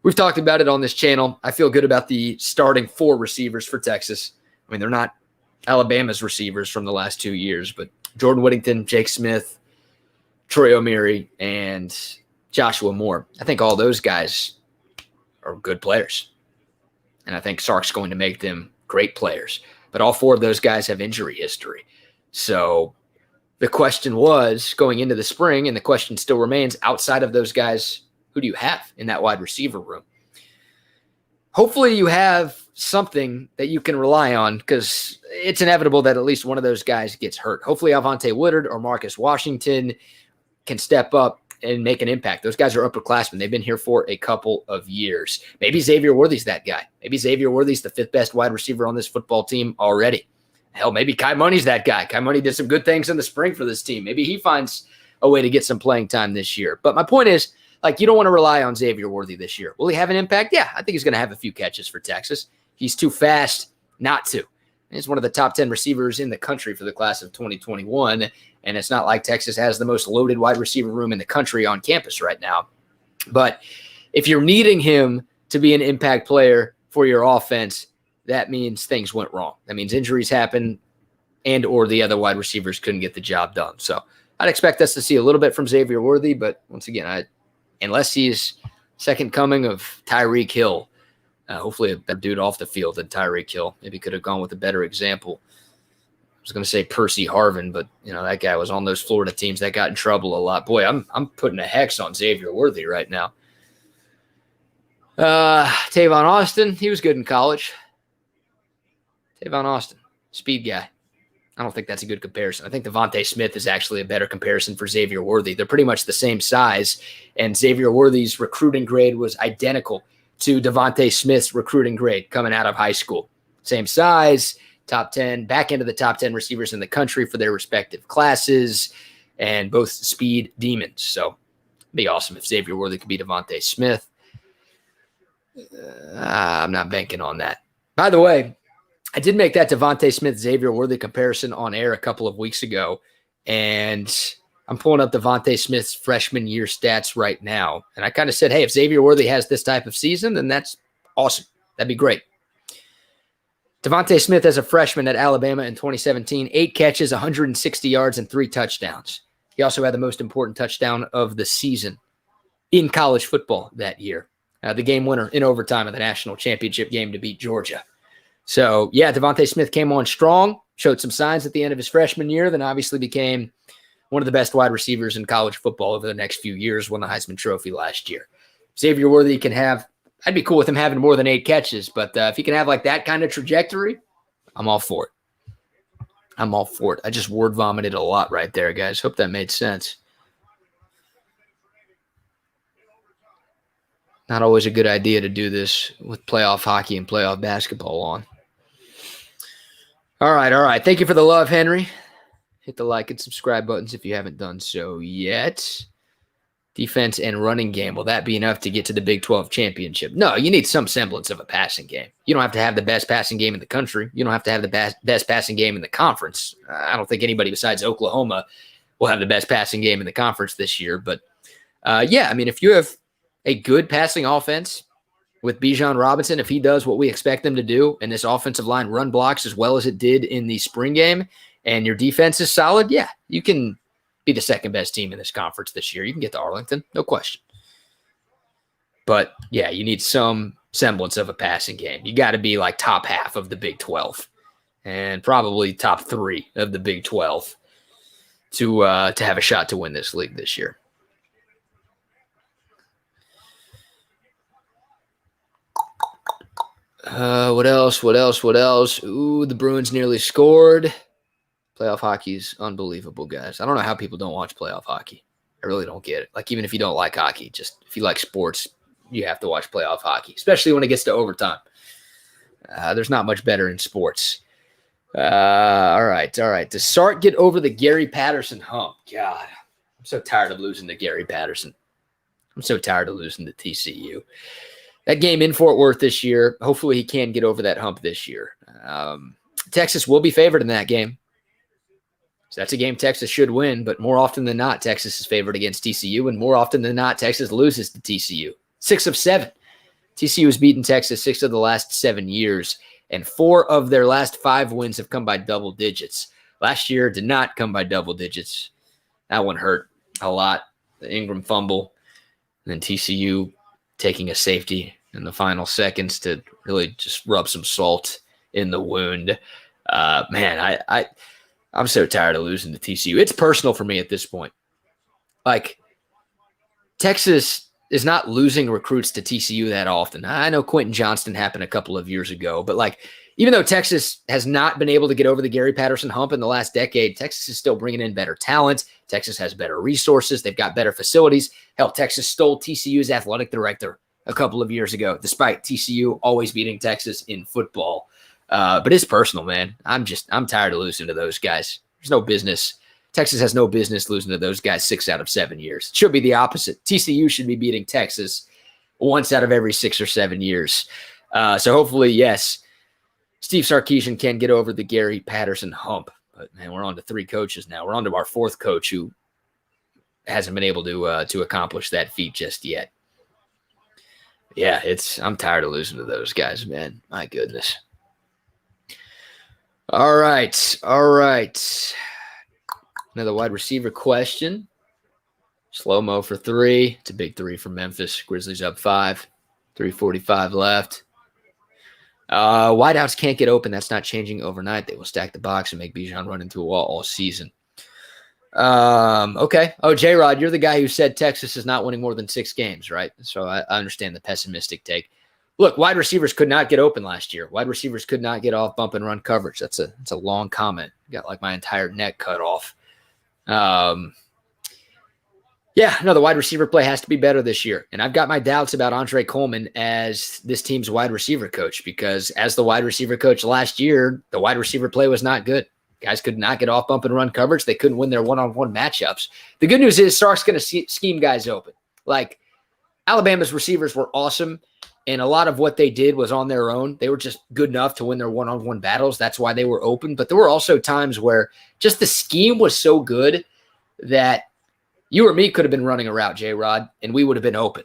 We've talked about it on this channel. I feel good about the starting 4 receivers for Texas. I mean, they're not Alabama's receivers from the last 2 years, but Jordan Whittington, Jake Smith, Troy O'Meary, and Joshua Moore. I think all those guys are good players. And I think Sark's going to make them great players. But all 4 of those guys have injury history. So the question was going into the spring, and the question still remains, outside of those guys, who do you have in that wide receiver room? Hopefully you have something that you can rely on, because it's inevitable that at least one of those guys gets hurt. Hopefully Avante Woodard or Marcus Washington can step up and make an impact. Those guys are upperclassmen. They've been here for a couple of years. Maybe Xavier Worthy's that guy. Maybe Xavier Worthy's the 5th best wide receiver on this football team already. Hell, maybe Kai Money's that guy. Kai Money did some good things in the spring for this team. Maybe he finds a way to get some playing time this year. But my point is, like, you don't want to rely on Xavier Worthy this year. Will he have an impact? Yeah, I think he's going to have a few catches for Texas. He's too fast not to. He's one of the top 10 receivers in the country for the class of 2021, and it's not like Texas has the most loaded wide receiver room in the country on campus right now. But if you're needing him to be an impact player for your offense, that means things went wrong. That means injuries happened and or the other wide receivers couldn't get the job done. So I'd expect us to see a little bit from Xavier Worthy, but once again, unless he's second coming of Tyreek Hill, hopefully a better dude off the field than Tyreek Hill. Maybe could have gone with a better example. I was going to say Percy Harvin, but that guy was on those Florida teams that got in trouble a lot. Boy, I'm putting a hex on Xavier Worthy right now. Tavon Austin, he was good in college. Tavon Austin, speed guy. I don't think that's a good comparison. I think Devontae Smith is actually a better comparison for Xavier Worthy. They're pretty much the same size, and Xavier Worthy's recruiting grade was identical to Devontae Smith's recruiting grade coming out of high school. Same size, top 10, back into the top 10 receivers in the country for their respective classes, and both speed demons. So it'd be awesome if Xavier Worthy could be Devontae Smith. I'm not banking on that. By the way, I did make that Devontae Smith-Xavier Worthy comparison on air a couple of weeks ago, and I'm pulling up Devontae Smith's freshman year stats right now. And I kind of said, hey, if Xavier Worthy has this type of season, then that's awesome. That'd be great. Devontae Smith as a freshman at Alabama in 2017, 8 catches, 160 yards, and 3 touchdowns. He also had the most important touchdown of the season in college football that year. The game winner in overtime of the national championship game to beat Georgia. So, yeah, Devontae Smith came on strong, showed some signs at the end of his freshman year, then obviously became one of the best wide receivers in college football over the next few years, won the Heisman Trophy last year. Xavier Worthy can have – I'd be cool with him having more than 8 catches, but if he can have like that kind of trajectory, I'm all for it. I'm all for it. I just word vomited a lot right there, guys. Hope that made sense. Not always a good idea to do this with playoff hockey and playoff basketball on. All right. Thank you for the love, Henry. Hit the like and subscribe buttons if you haven't done so yet. Defense and running game, will that be enough to get to the Big 12 championship? No, you need some semblance of a passing game. You don't have to have the best passing game in the country. You don't have to have the best passing game in the conference. I don't think anybody besides Oklahoma will have the best passing game in the conference this year. But, if you have a good passing offense with Bijan Robinson, if he does what we expect him to do, and this offensive line run blocks as well as it did in the spring game, and your defense is solid, yeah, you can be the second best team in this conference this year. You can get to Arlington, no question. But, yeah, you need some semblance of a passing game. You got to be like top half of the Big 12 and probably top 3 of the Big 12 to have a shot to win this league this year. What else? Ooh, the Bruins nearly scored. Playoff hockey's unbelievable, guys. I don't know how people don't watch playoff hockey. I really don't get it. Like, even if you don't like hockey, just if you like sports, you have to watch playoff hockey, especially when it gets to overtime. There's not much better in sports. All right. Does Sark get over the Gary Patterson hump? God, I'm so tired of losing to Gary Patterson. I'm so tired of losing to TCU. That game in Fort Worth this year, hopefully he can get over that hump this year. Texas will be favored in that game. So that's a game Texas should win, but more often than not, Texas is favored against TCU, and more often than not, Texas loses to TCU. 6 of 7. TCU has beaten Texas 6 of the last 7 years, and 4 of their last 5 wins have come by double digits. Last year did not come by double digits. That one hurt a lot. The Ingram fumble, and then TCU taking a safety in the final seconds to really just rub some salt in the wound. I'm so tired of losing to TCU. It's personal for me at this point. Like, Texas is not losing recruits to TCU that often. I know Quentin Johnston happened a couple of years ago, but like, even though Texas has not been able to get over the Gary Patterson hump in the last decade, Texas is still bringing in better talent. Texas has better resources. They've got better facilities. Hell, Texas stole TCU's athletic director a couple of years ago, despite TCU always beating Texas in football. But it's personal, man. I'm tired of losing to those guys. There's no business. Texas has no business losing to those guys 6 out of 7 years. It should be the opposite. TCU should be beating Texas once out of every 6 or 7 years. So hopefully, yes, Steve Sarkisian can get over the Gary Patterson hump. But, man, we're on to 3 coaches now. We're on to our 4th coach who hasn't been able to accomplish that feat just yet. Yeah, I'm tired of losing to those guys, man. My goodness. All right. Another wide receiver question. Slow-mo for 3. It's a big 3 for Memphis. Grizzlies up 5. 3:45 left. Wideouts can't get open. That's not changing overnight. They will stack the box and make Bijan run into a wall all season. Okay. Oh, J-Rod, you're the guy who said Texas is not winning more than 6 games, right? So I understand the pessimistic take. Look, wide receivers could not get open last year. Wide receivers could not get off bump and run coverage. That's a long comment. Got like my entire neck cut off. Yeah, no, the wide receiver play has to be better this year. And I've got my doubts about Andre Coleman as this team's wide receiver coach because as the wide receiver coach last year, the wide receiver play was not good. Guys could not get off bump and run coverage. They couldn't win their one-on-one matchups. The good news is Sark's going to scheme guys open. Like Alabama's receivers were awesome, and a lot of what they did was on their own. They were just good enough to win their one-on-one battles. That's why they were open. But there were also times where just the scheme was so good that you or me could have been running a route, J-Rod, and we would have been open.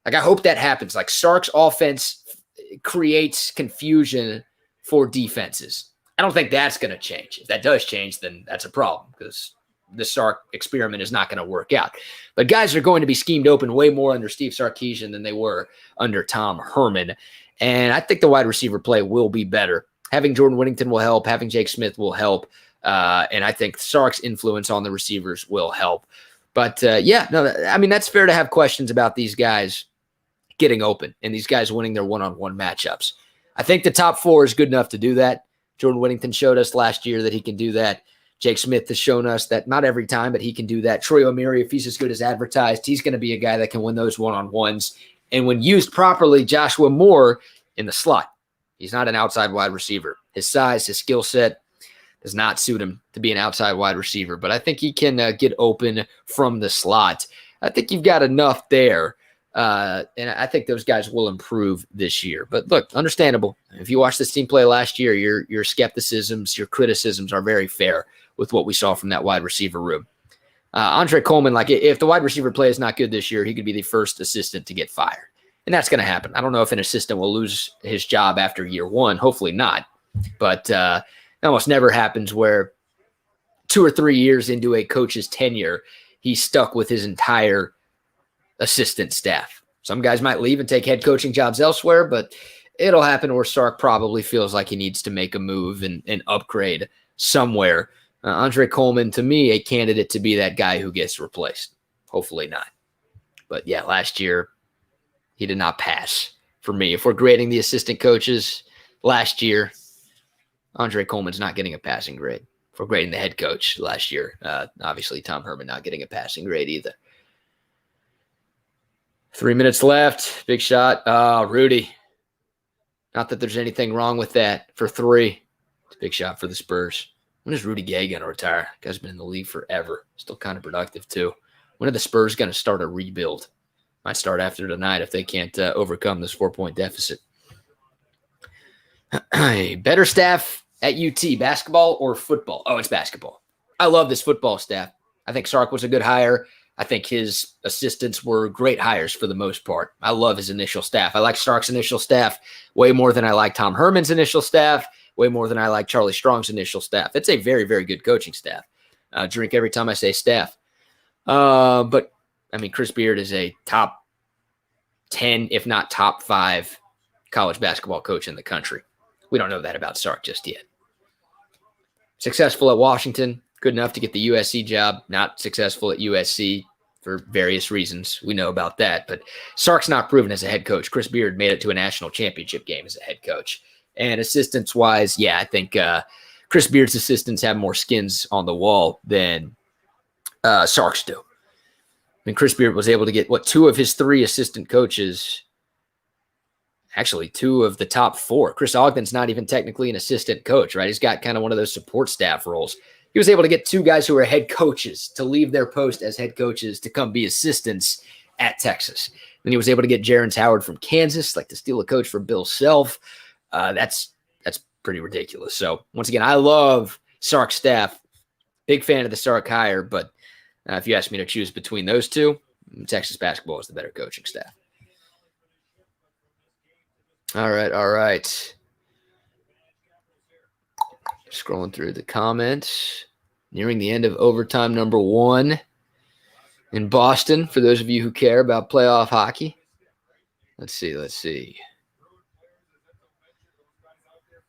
Like, I hope that happens. Like, Sark's offense creates confusion for defenses. I don't think that's going to change. If that does change, then that's a problem because the Sark experiment is not going to work out. But guys are going to be schemed open way more under Steve Sarkisian than they were under Tom Herman. And I think the wide receiver play will be better. Having Jordan Whittington will help. Having Jake Smith will help. And I think Sark's influence on the receivers will help. But, that's fair to have questions about these guys getting open and these guys winning their one-on-one matchups. I think the top 4 is good enough to do that. Jordan Whittington showed us last year that he can do that. Jake Smith has shown us that not every time, but he can do that. Troy O'Meara, if he's as good as advertised, he's going to be a guy that can win those one-on-ones. And when used properly, Joshua Moore in the slot. He's not an outside wide receiver. His size, his skill set does not suit him to be an outside wide receiver, but I think he can get open from the slot. I think you've got enough there. And I think those guys will improve this year. But look, understandable. If you watched this team play last year, your skepticisms, your criticisms are very fair with what we saw from that wide receiver room. Andre Coleman, like if the wide receiver play is not good this year, he could be the first assistant to get fired. And that's going to happen. I don't know if an assistant will lose his job after year 1. Hopefully not. But it almost never happens where 2 or 3 years into a coach's tenure, he's stuck with his entire assistant staff. Some guys might leave and take head coaching jobs elsewhere, but it'll happen where Sark probably feels like he needs to make a move and upgrade somewhere. Andre Coleman, to me, a candidate to be that guy who gets replaced. Hopefully not. But yeah, last year, he did not pass for me. If we're grading the assistant coaches last year, Andre Coleman's not getting a passing grade. If we're grading the head coach last year, obviously Tom Herman not getting a passing grade either. 3 minutes left. Big shot. Rudy. Not that there's anything wrong with that for 3. It's a big shot for the Spurs. When is Rudy Gay going to retire? Guy's been in the league forever. Still kind of productive, too. When are the Spurs going to start a rebuild? Might start after tonight if they can't overcome this 4-point deficit. Better staff at UT, basketball or football? Oh, it's basketball. I love this football staff. I think Sark was a good hire. I think his assistants were great hires for the most part. I love his initial staff. I like Sark's initial staff way more than I like Tom Herman's initial staff, way more than I like Charlie Strong's initial staff. It's a very, very good coaching staff. Drink every time I say staff. But, I mean, Chris Beard is a top 10, if not top 5 college basketball coach in the country. We don't know that about Sark just yet. Successful at Washington, good enough to get the USC job. Not successful at USC for various reasons. We know about that. But Sark's not proven as a head coach. Chris Beard made it to a national championship game as a head coach. And assistants-wise, yeah, I think Chris Beard's assistants have more skins on the wall than Sark's do. I mean, Chris Beard was able to get, 2 of his 3 assistant coaches, actually 2 of the top 4. Chris Ogden's not even technically an assistant coach, right? He's got kind of one of those support staff roles. He was able to get 2 guys who are head coaches to leave their post as head coaches to come be assistants at Texas. Then he was able to get Jerrance Howard from Kansas, like to steal a coach from Bill Self. That's pretty ridiculous. So once again, I love Sark's staff. Big fan of the Sark hire, but if you ask me to choose between those 2, Texas basketball is the better coaching staff. All right. Scrolling through the comments. Nearing the end of overtime number 1 in Boston, for those of you who care about playoff hockey. Let's see.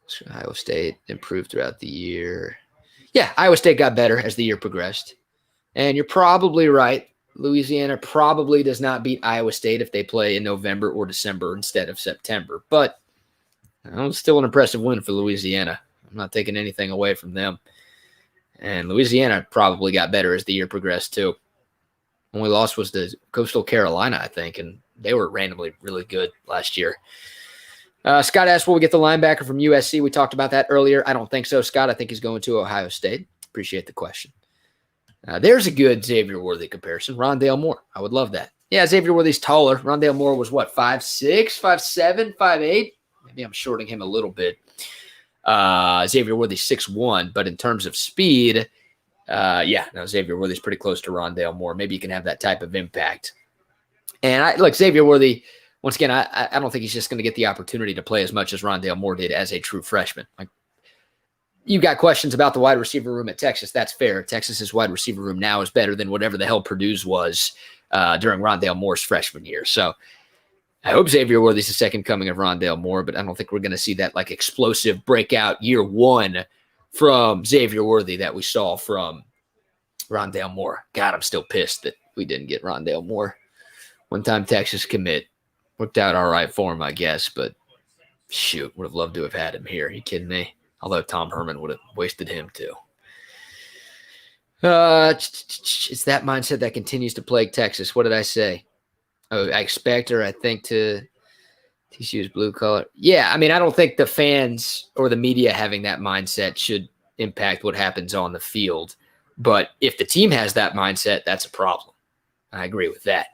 So Iowa State improved throughout the year. Yeah, Iowa State got better as the year progressed. And you're probably right. Louisiana probably does not beat Iowa State if they play in November or December instead of September. But it's still an impressive win for Louisiana. I'm not taking anything away from them. And Louisiana probably got better as the year progressed, too. Only loss was to Coastal Carolina, I think, and they were randomly really good last year. Scott asked, will we get the linebacker from USC? We talked about that earlier. I don't think so, Scott. I think he's going to Ohio State. Appreciate the question. There's a good Xavier Worthy comparison. Rondale Moore. I would love that. Yeah, Xavier Worthy's taller. Rondale Moore was what, 5'6", 5'7", 5'8"? Maybe I'm shorting him a little bit. Xavier Worthy's 6'1", but in terms of speed, Xavier Worthy's pretty close to Rondale Moore. Maybe you can have that type of impact. And Xavier Worthy, once again, I don't think he's just going to get the opportunity to play as much as Rondale Moore did as a true freshman. You got questions about the wide receiver room at Texas. That's fair. Texas's wide receiver room now is better than whatever the hell Purdue's was during Rondale Moore's freshman year. So I hope Xavier Worthy's the second coming of Rondale Moore, but I don't think we're going to see that explosive breakout year one from Xavier Worthy that we saw from Rondale Moore. God, I'm still pissed that we didn't get Rondale Moore. One-time Texas commit. Worked out all right for him, I guess, but shoot, would have loved to have had him here. Are you kidding me? Although Tom Herman would have wasted him too. It's that mindset that continues to plague Texas. What did I say? Oh, I expect or I think to TCU's blue collar. Yeah, I mean, I don't think the fans or the media having that mindset should impact what happens on the field. But if the team has that mindset, that's a problem. I agree with that.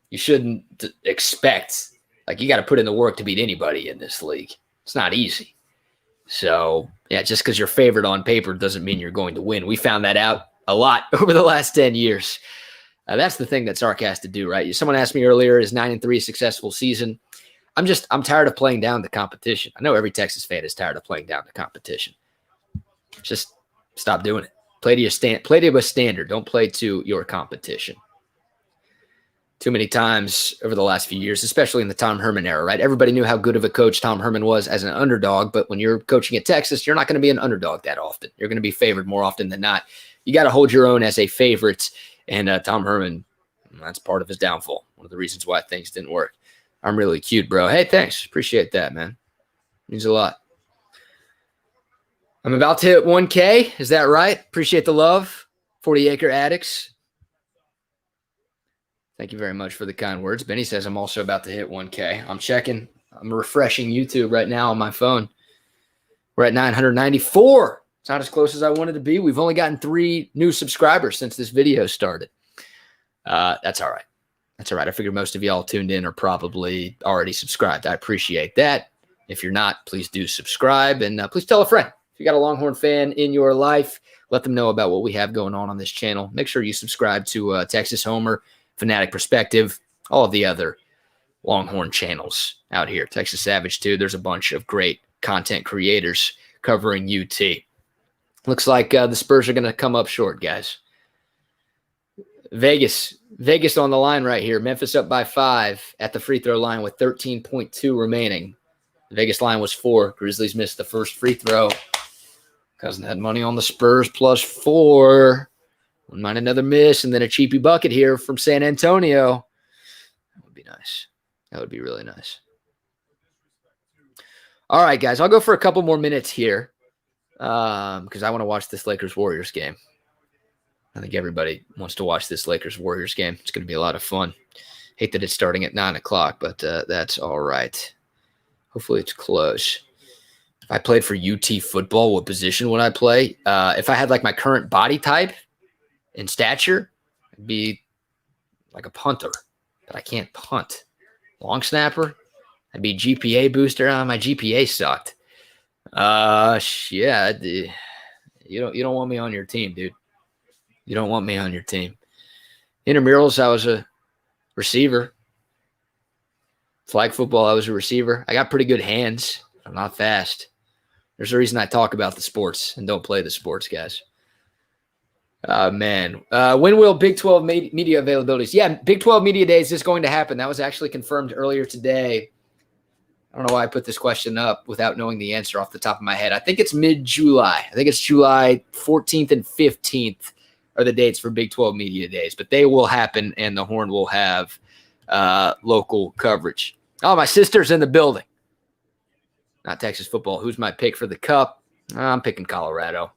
You shouldn't expect, you got to put in the work to beat anybody in this league. It's not easy. So, yeah, just because you're favored on paper doesn't mean you're going to win. We found that out a lot over the last 10 years. That's the thing that Sark has to do, right? Someone asked me earlier, is 9-3 a successful season? I'm tired of playing down the competition. I know every Texas fan is tired of playing down the competition. Just stop doing it. Play to a standard. Don't play to your competition. Too many times over the last few years, especially in the Tom Herman era, right? Everybody knew how good of a coach Tom Herman was as an underdog, but when you're coaching at Texas, you're not going to be an underdog that often. You're going to be favored more often than not. You got to hold your own as a favorite, and Tom Herman, that's part of his downfall. One of the reasons why things didn't work. I'm really cute, bro. Hey, thanks. Appreciate that, man. Means a lot. I'm about to hit 1K. Is that right? Appreciate the love. 40 Acre Addicts. Thank you very much for the kind words. Benny says I'm also about to hit 1K. I'm checking. I'm refreshing YouTube right now on my phone. We're at 994. It's not as close as I wanted to be. We've only gotten 3 new subscribers since this video started. That's all right. That's all right. I figure most of y'all tuned in are probably already subscribed. I appreciate that. If you're not, please do subscribe. And please tell a friend. If you got a Longhorn fan in your life, let them know about what we have going on this channel. Make sure you subscribe to Texas Homer, Fanatic Perspective, all of the other Longhorn channels out here. Texas Savage, too. There's a bunch of great content creators covering UT. Looks like the Spurs are going to come up short, guys. Vegas on the line right here. Memphis up by 5 at the free throw line with 13.2 remaining. The Vegas line was 4. Grizzlies missed the first free throw. Cousin had money on the Spurs plus 4. Wouldn't mind another miss and then a cheapy bucket here from San Antonio. That would be nice. That would be really nice. All right, guys. I'll go for a couple more minutes here because I want to watch this Lakers-Warriors game. I think everybody wants to watch this Lakers-Warriors game. It's going to be a lot of fun. Hate that it's starting at 9 o'clock, but that's all right. Hopefully it's close. If I played for UT football, what position would I play? If I had my current body type and stature, I'd be like a punter, but I can't punt. Long snapper, I'd be GPA booster. My GPA sucked. Yeah, you don't want me on your team, dude. You don't want me on your team. Intramurals, I was a receiver. Flag football, I was a receiver. I got pretty good hands. I'm not fast. There's a reason I talk about the sports and don't play the sports, guys. Man. When will Big 12 media availabilities? Yeah, Big 12 Media Days is going to happen. That was actually confirmed earlier today. I don't know why I put this question up without knowing the answer off the top of my head. I think it's mid-July. I think it's July 14th and 15th are the dates for Big 12 Media Days, but they will happen, and the Horn will have local coverage. Oh, my sister's in the building. Not Texas football. Who's my pick for the Cup? I'm picking Colorado.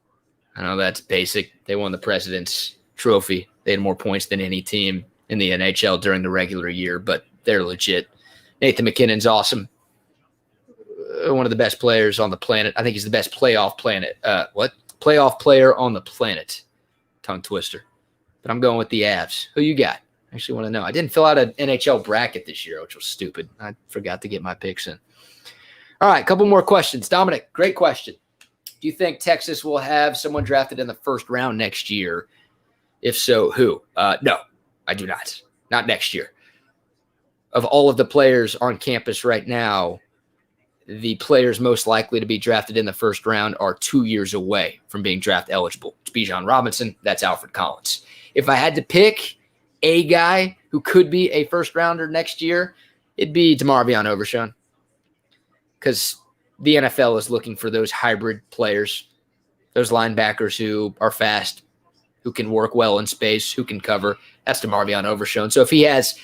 I know that's basic. They won the President's Trophy. They had more points than any team in the NHL during the regular year, but they're legit. Nathan McKinnon's awesome. One of the best players on the planet. I think he's the best playoff player on the planet. Tongue twister. But I'm going with the Avs. Who you got? I actually want to know. I didn't fill out an NHL bracket this year, which was stupid. I forgot to get my picks in. All right, a couple more questions. Dominic, great question. Do you think Texas will have someone drafted in the first round next year? If so, who? No, I do not. Not next year. Of all of the players on campus right now, the players most likely to be drafted in the first round are 2 years away from being draft eligible. It's Bijan Robinson. That's Alfred Collins. If I had to pick a guy who could be a first rounder next year, it'd be DeMarvion Overshown, because the NFL is looking for those hybrid players, those linebackers who are fast, who can work well in space, who can cover. That's DeMarvion Overshown. So if he has,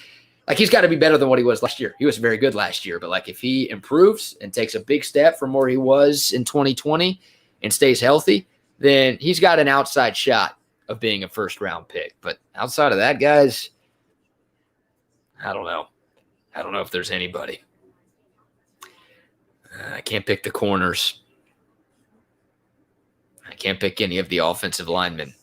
he's got to be better than what he was last year. He was very good last year, but if he improves and takes a big step from where he was in 2020 and stays healthy, then he's got an outside shot of being a first-round pick. But outside of that, guys, I don't know. I don't know if there's anybody. I can't pick the corners. I can't pick any of the offensive linemen.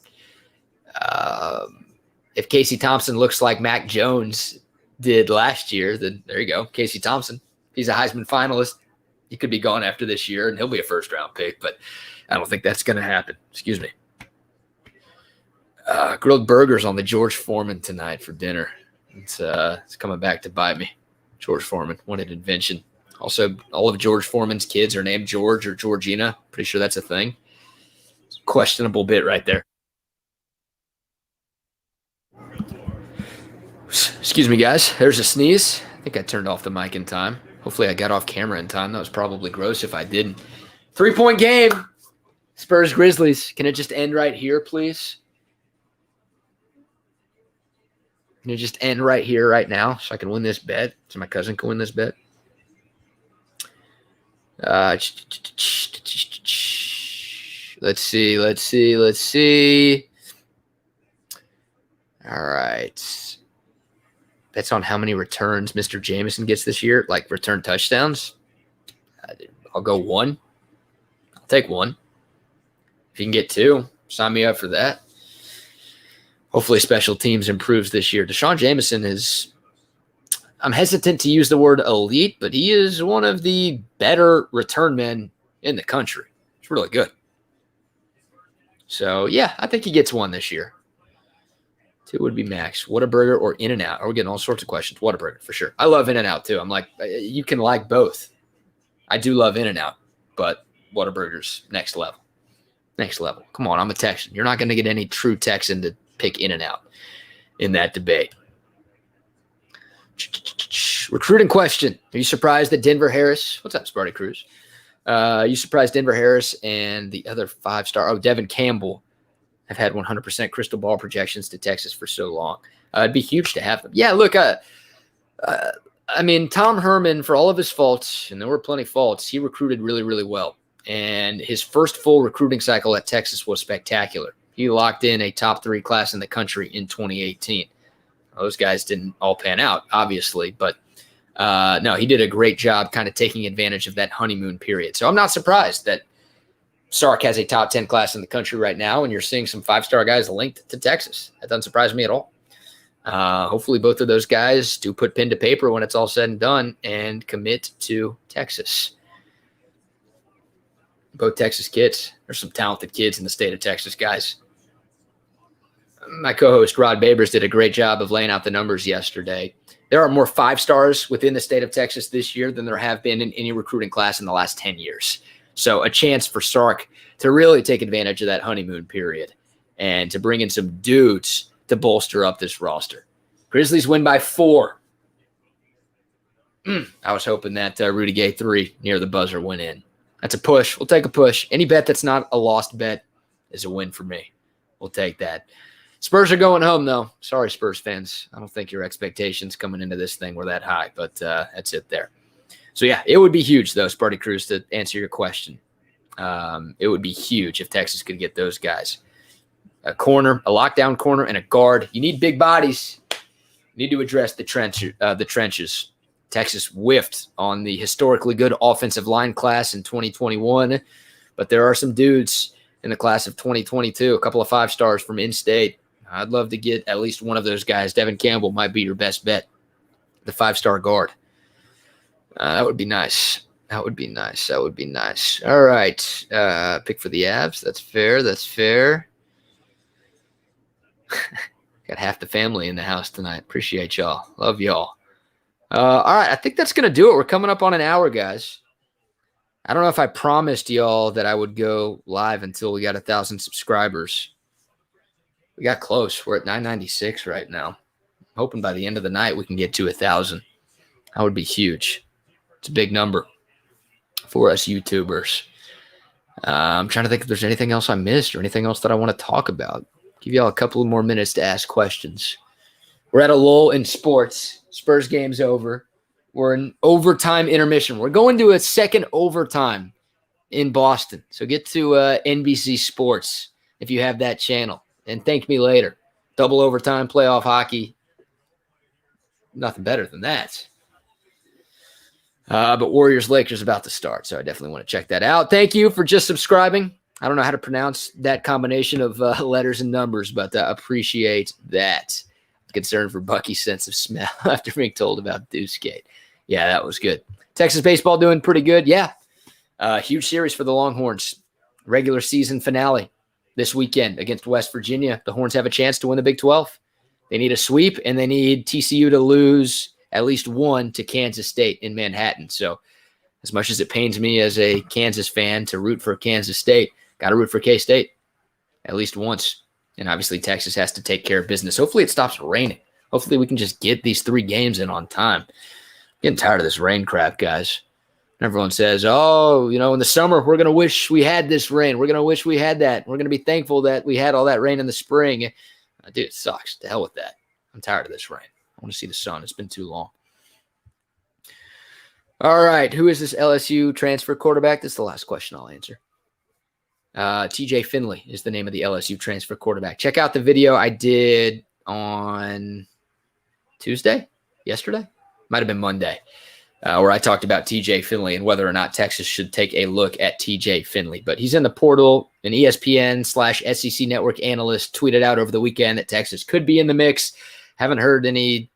If Casey Thompson looks like Mac Jones did last year, then there you go. Casey Thompson. He's a Heisman finalist. He could be gone after this year, and he'll be a first-round pick, but I don't think that's going to happen. Excuse me. Grilled burgers on the George Foreman tonight for dinner. It's coming back to bite me. George Foreman, what an invention. Also, all of George Foreman's kids are named George or Georgina. Pretty sure that's a thing. Questionable bit right there. Excuse me, guys. There's a sneeze. I think I turned off the mic in time. Hopefully I got off camera in time. That was probably gross if I didn't. 3-point game. Spurs Grizzlies. Can it just end right here, please? Can it just end right here, right now, so I can win this bet? So my cousin can win this bet? Let's see. All right. Bets on how many returns Mr. Jameson gets this year, return touchdowns. I'll go 1. I'll take 1. If you can get 2, sign me up for that. Hopefully special teams improves this year. Deshaun Jameson is, I'm hesitant to use the word elite, but he is one of the better return men in the country. It's really good. So, yeah, I think he gets 1 this year. 2 would be max. Whataburger or In-N-Out? We're getting all sorts of questions. Whataburger, for sure. I love In-N-Out, too. I'm like, you can like both. I do love In-N-Out, but Whataburger's next level. Next level. Come on, I'm a Texan. You're not going to get any true Texan to pick In-N-Out in that debate. Recruiting question. Are you surprised that Denver Harris? What's up, Sparty Cruz? You surprised Denver Harris and the other 5-star, Devin Campbell, have had 100% crystal ball projections to Texas for so long? It'd be huge to have them. Yeah, look, Tom Herman, for all of his faults, and there were plenty of faults, he recruited really, really well. And his first full recruiting cycle at Texas was spectacular. He locked in a top 3 class in the country in 2018. Those guys didn't all pan out, obviously, but no, he did a great job kind of taking advantage of that honeymoon period. So I'm not surprised that Sark has a top 10 class in the country right now, and you're seeing some 5-star guys linked to Texas. That doesn't surprise me at all. Hopefully both of those guys do put pen to paper when it's all said and done and commit to Texas. Both Texas kids. There's some talented kids in the state of Texas, guys. My co-host Rod Babers did a great job of laying out the numbers yesterday. There are more 5-stars within the state of Texas this year than there have been in any recruiting class in the last 10 years. So a chance for Sark to really take advantage of that honeymoon period and to bring in some dudes to bolster up this roster. Grizzlies win by 4. I was hoping that Rudy Gay 3 near the buzzer went in. That's a push. We'll take a push. Any bet that's not a lost bet is a win for me. We'll take that. Spurs are going home, though. Sorry, Spurs fans. I don't think your expectations coming into this thing were that high, but that's it there. So, yeah, it would be huge, though, Sparty Cruz, to answer your question. It would be huge if Texas could get those guys. A corner, a lockdown corner, and a guard. You need big bodies. You need to address the trenches. Texas whiffed on the historically good offensive line class in 2021, but there are some dudes in the class of 2022, a couple of 5-stars from in-state. I'd love to get at least one of those guys. Devin Campbell might be your best bet, the 5-star guard. That would be nice. That would be nice. All right. Pick for the Avs. That's fair. Got half the family in the house tonight. Appreciate y'all. Love y'all. All right. I think that's going to do it. We're coming up on an hour, guys. I don't know if I promised y'all that I would go live until we got 1,000 subscribers. We got close. We're at 996 right now. I'm hoping by the end of the night we can get to 1,000. That would be huge. It's a big number for us YouTubers. I'm trying to think if there's anything else I missed or anything else that I want to talk about. Give y'all a couple of more minutes to ask questions. We're at a lull in sports. Spurs game's over. We're in overtime intermission. We're going to a second overtime in Boston. So get to NBC Sports if you have that channel. And thank me later. Double overtime, playoff hockey. Nothing better than that. But Warriors-Lakers about to start, so I definitely want to check that out. Thank you for just subscribing. I don't know how to pronounce that combination of letters and numbers, but appreciate that. I'm concerned for Bucky's sense of smell after being told about Deuce-Gate. Yeah, that was good. Texas baseball doing pretty good. Yeah, huge series for the Longhorns. Regular season finale this weekend against West Virginia. The Horns have a chance to win the Big 12. They need a sweep, and they need TCU to lose at least one to Kansas State in Manhattan. So as much as it pains me as a Kansas fan to root for Kansas State, got to root for K-State at least once. And obviously Texas has to take care of business. Hopefully it stops raining. Hopefully we can just get these 3 games in on time. Getting tired of this rain crap, guys. Everyone says, oh, in the summer, we're going to wish we had this rain. We're going to wish we had that. We're going to be thankful that we had all that rain in the spring. Dude, it sucks. To hell with that. I'm tired of this rain. I want to see the sun. It's been too long. All right. Who is this LSU transfer quarterback? This is the last question I'll answer. TJ Finley is the name of the LSU transfer quarterback. Check out the video I did on yesterday. Might have been Monday, where I talked about TJ Finley and whether or not Texas should take a look at TJ Finley. But he's in the portal. An ESPN/SEC network analyst tweeted out over the weekend that Texas could be in the mix. Haven't heard any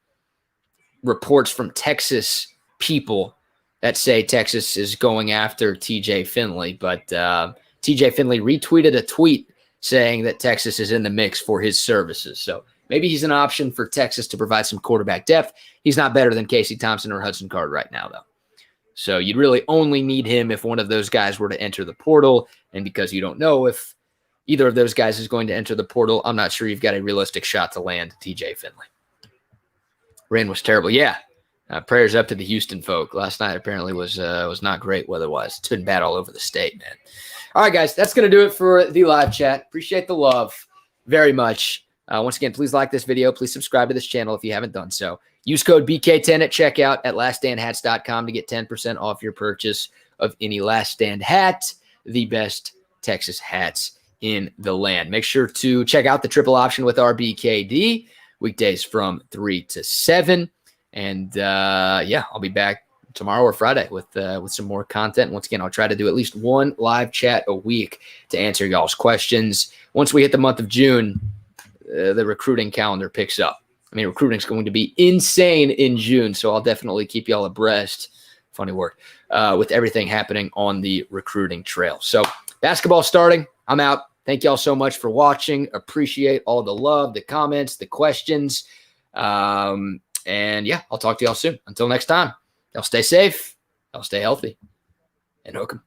reports from Texas people that say Texas is going after TJ Finley, but TJ Finley retweeted a tweet saying that Texas is in the mix for his services. So maybe he's an option for Texas to provide some quarterback depth. He's not better than Casey Thompson or Hudson Card right now, though. So you'd really only need him if one of those guys were to enter the portal. And because you don't know if either of those guys is going to enter the portal, I'm not sure you've got a realistic shot to land TJ Finley. Rain was terrible. Yeah. Prayers up to the Houston folk. Last night apparently was not great weather-wise. It's been bad all over the state, man. All right, guys, that's going to do it for the live chat. Appreciate the love very much. Once again, please like this video. Please subscribe to this channel if you haven't done so. Use code BK10 at checkout at laststandhats.com to get 10% off your purchase of any Last Stand hat, the best Texas hats in the land. Make sure to check out the triple option with RBKD, weekdays from 3 to 7. And, I'll be back tomorrow or Friday with some more content. Once again, I'll try to do at least one live chat a week to answer y'all's questions. Once we hit the month of June, the recruiting calendar picks up. I mean, recruiting is going to be insane in June, so I'll definitely keep y'all abreast. Funny word. With everything happening on the recruiting trail. So basketball starting. I'm out. Thank y'all so much for watching. Appreciate all the love, the comments, the questions. I'll talk to y'all soon. Until next time, y'all stay safe, y'all stay healthy, and hook 'em.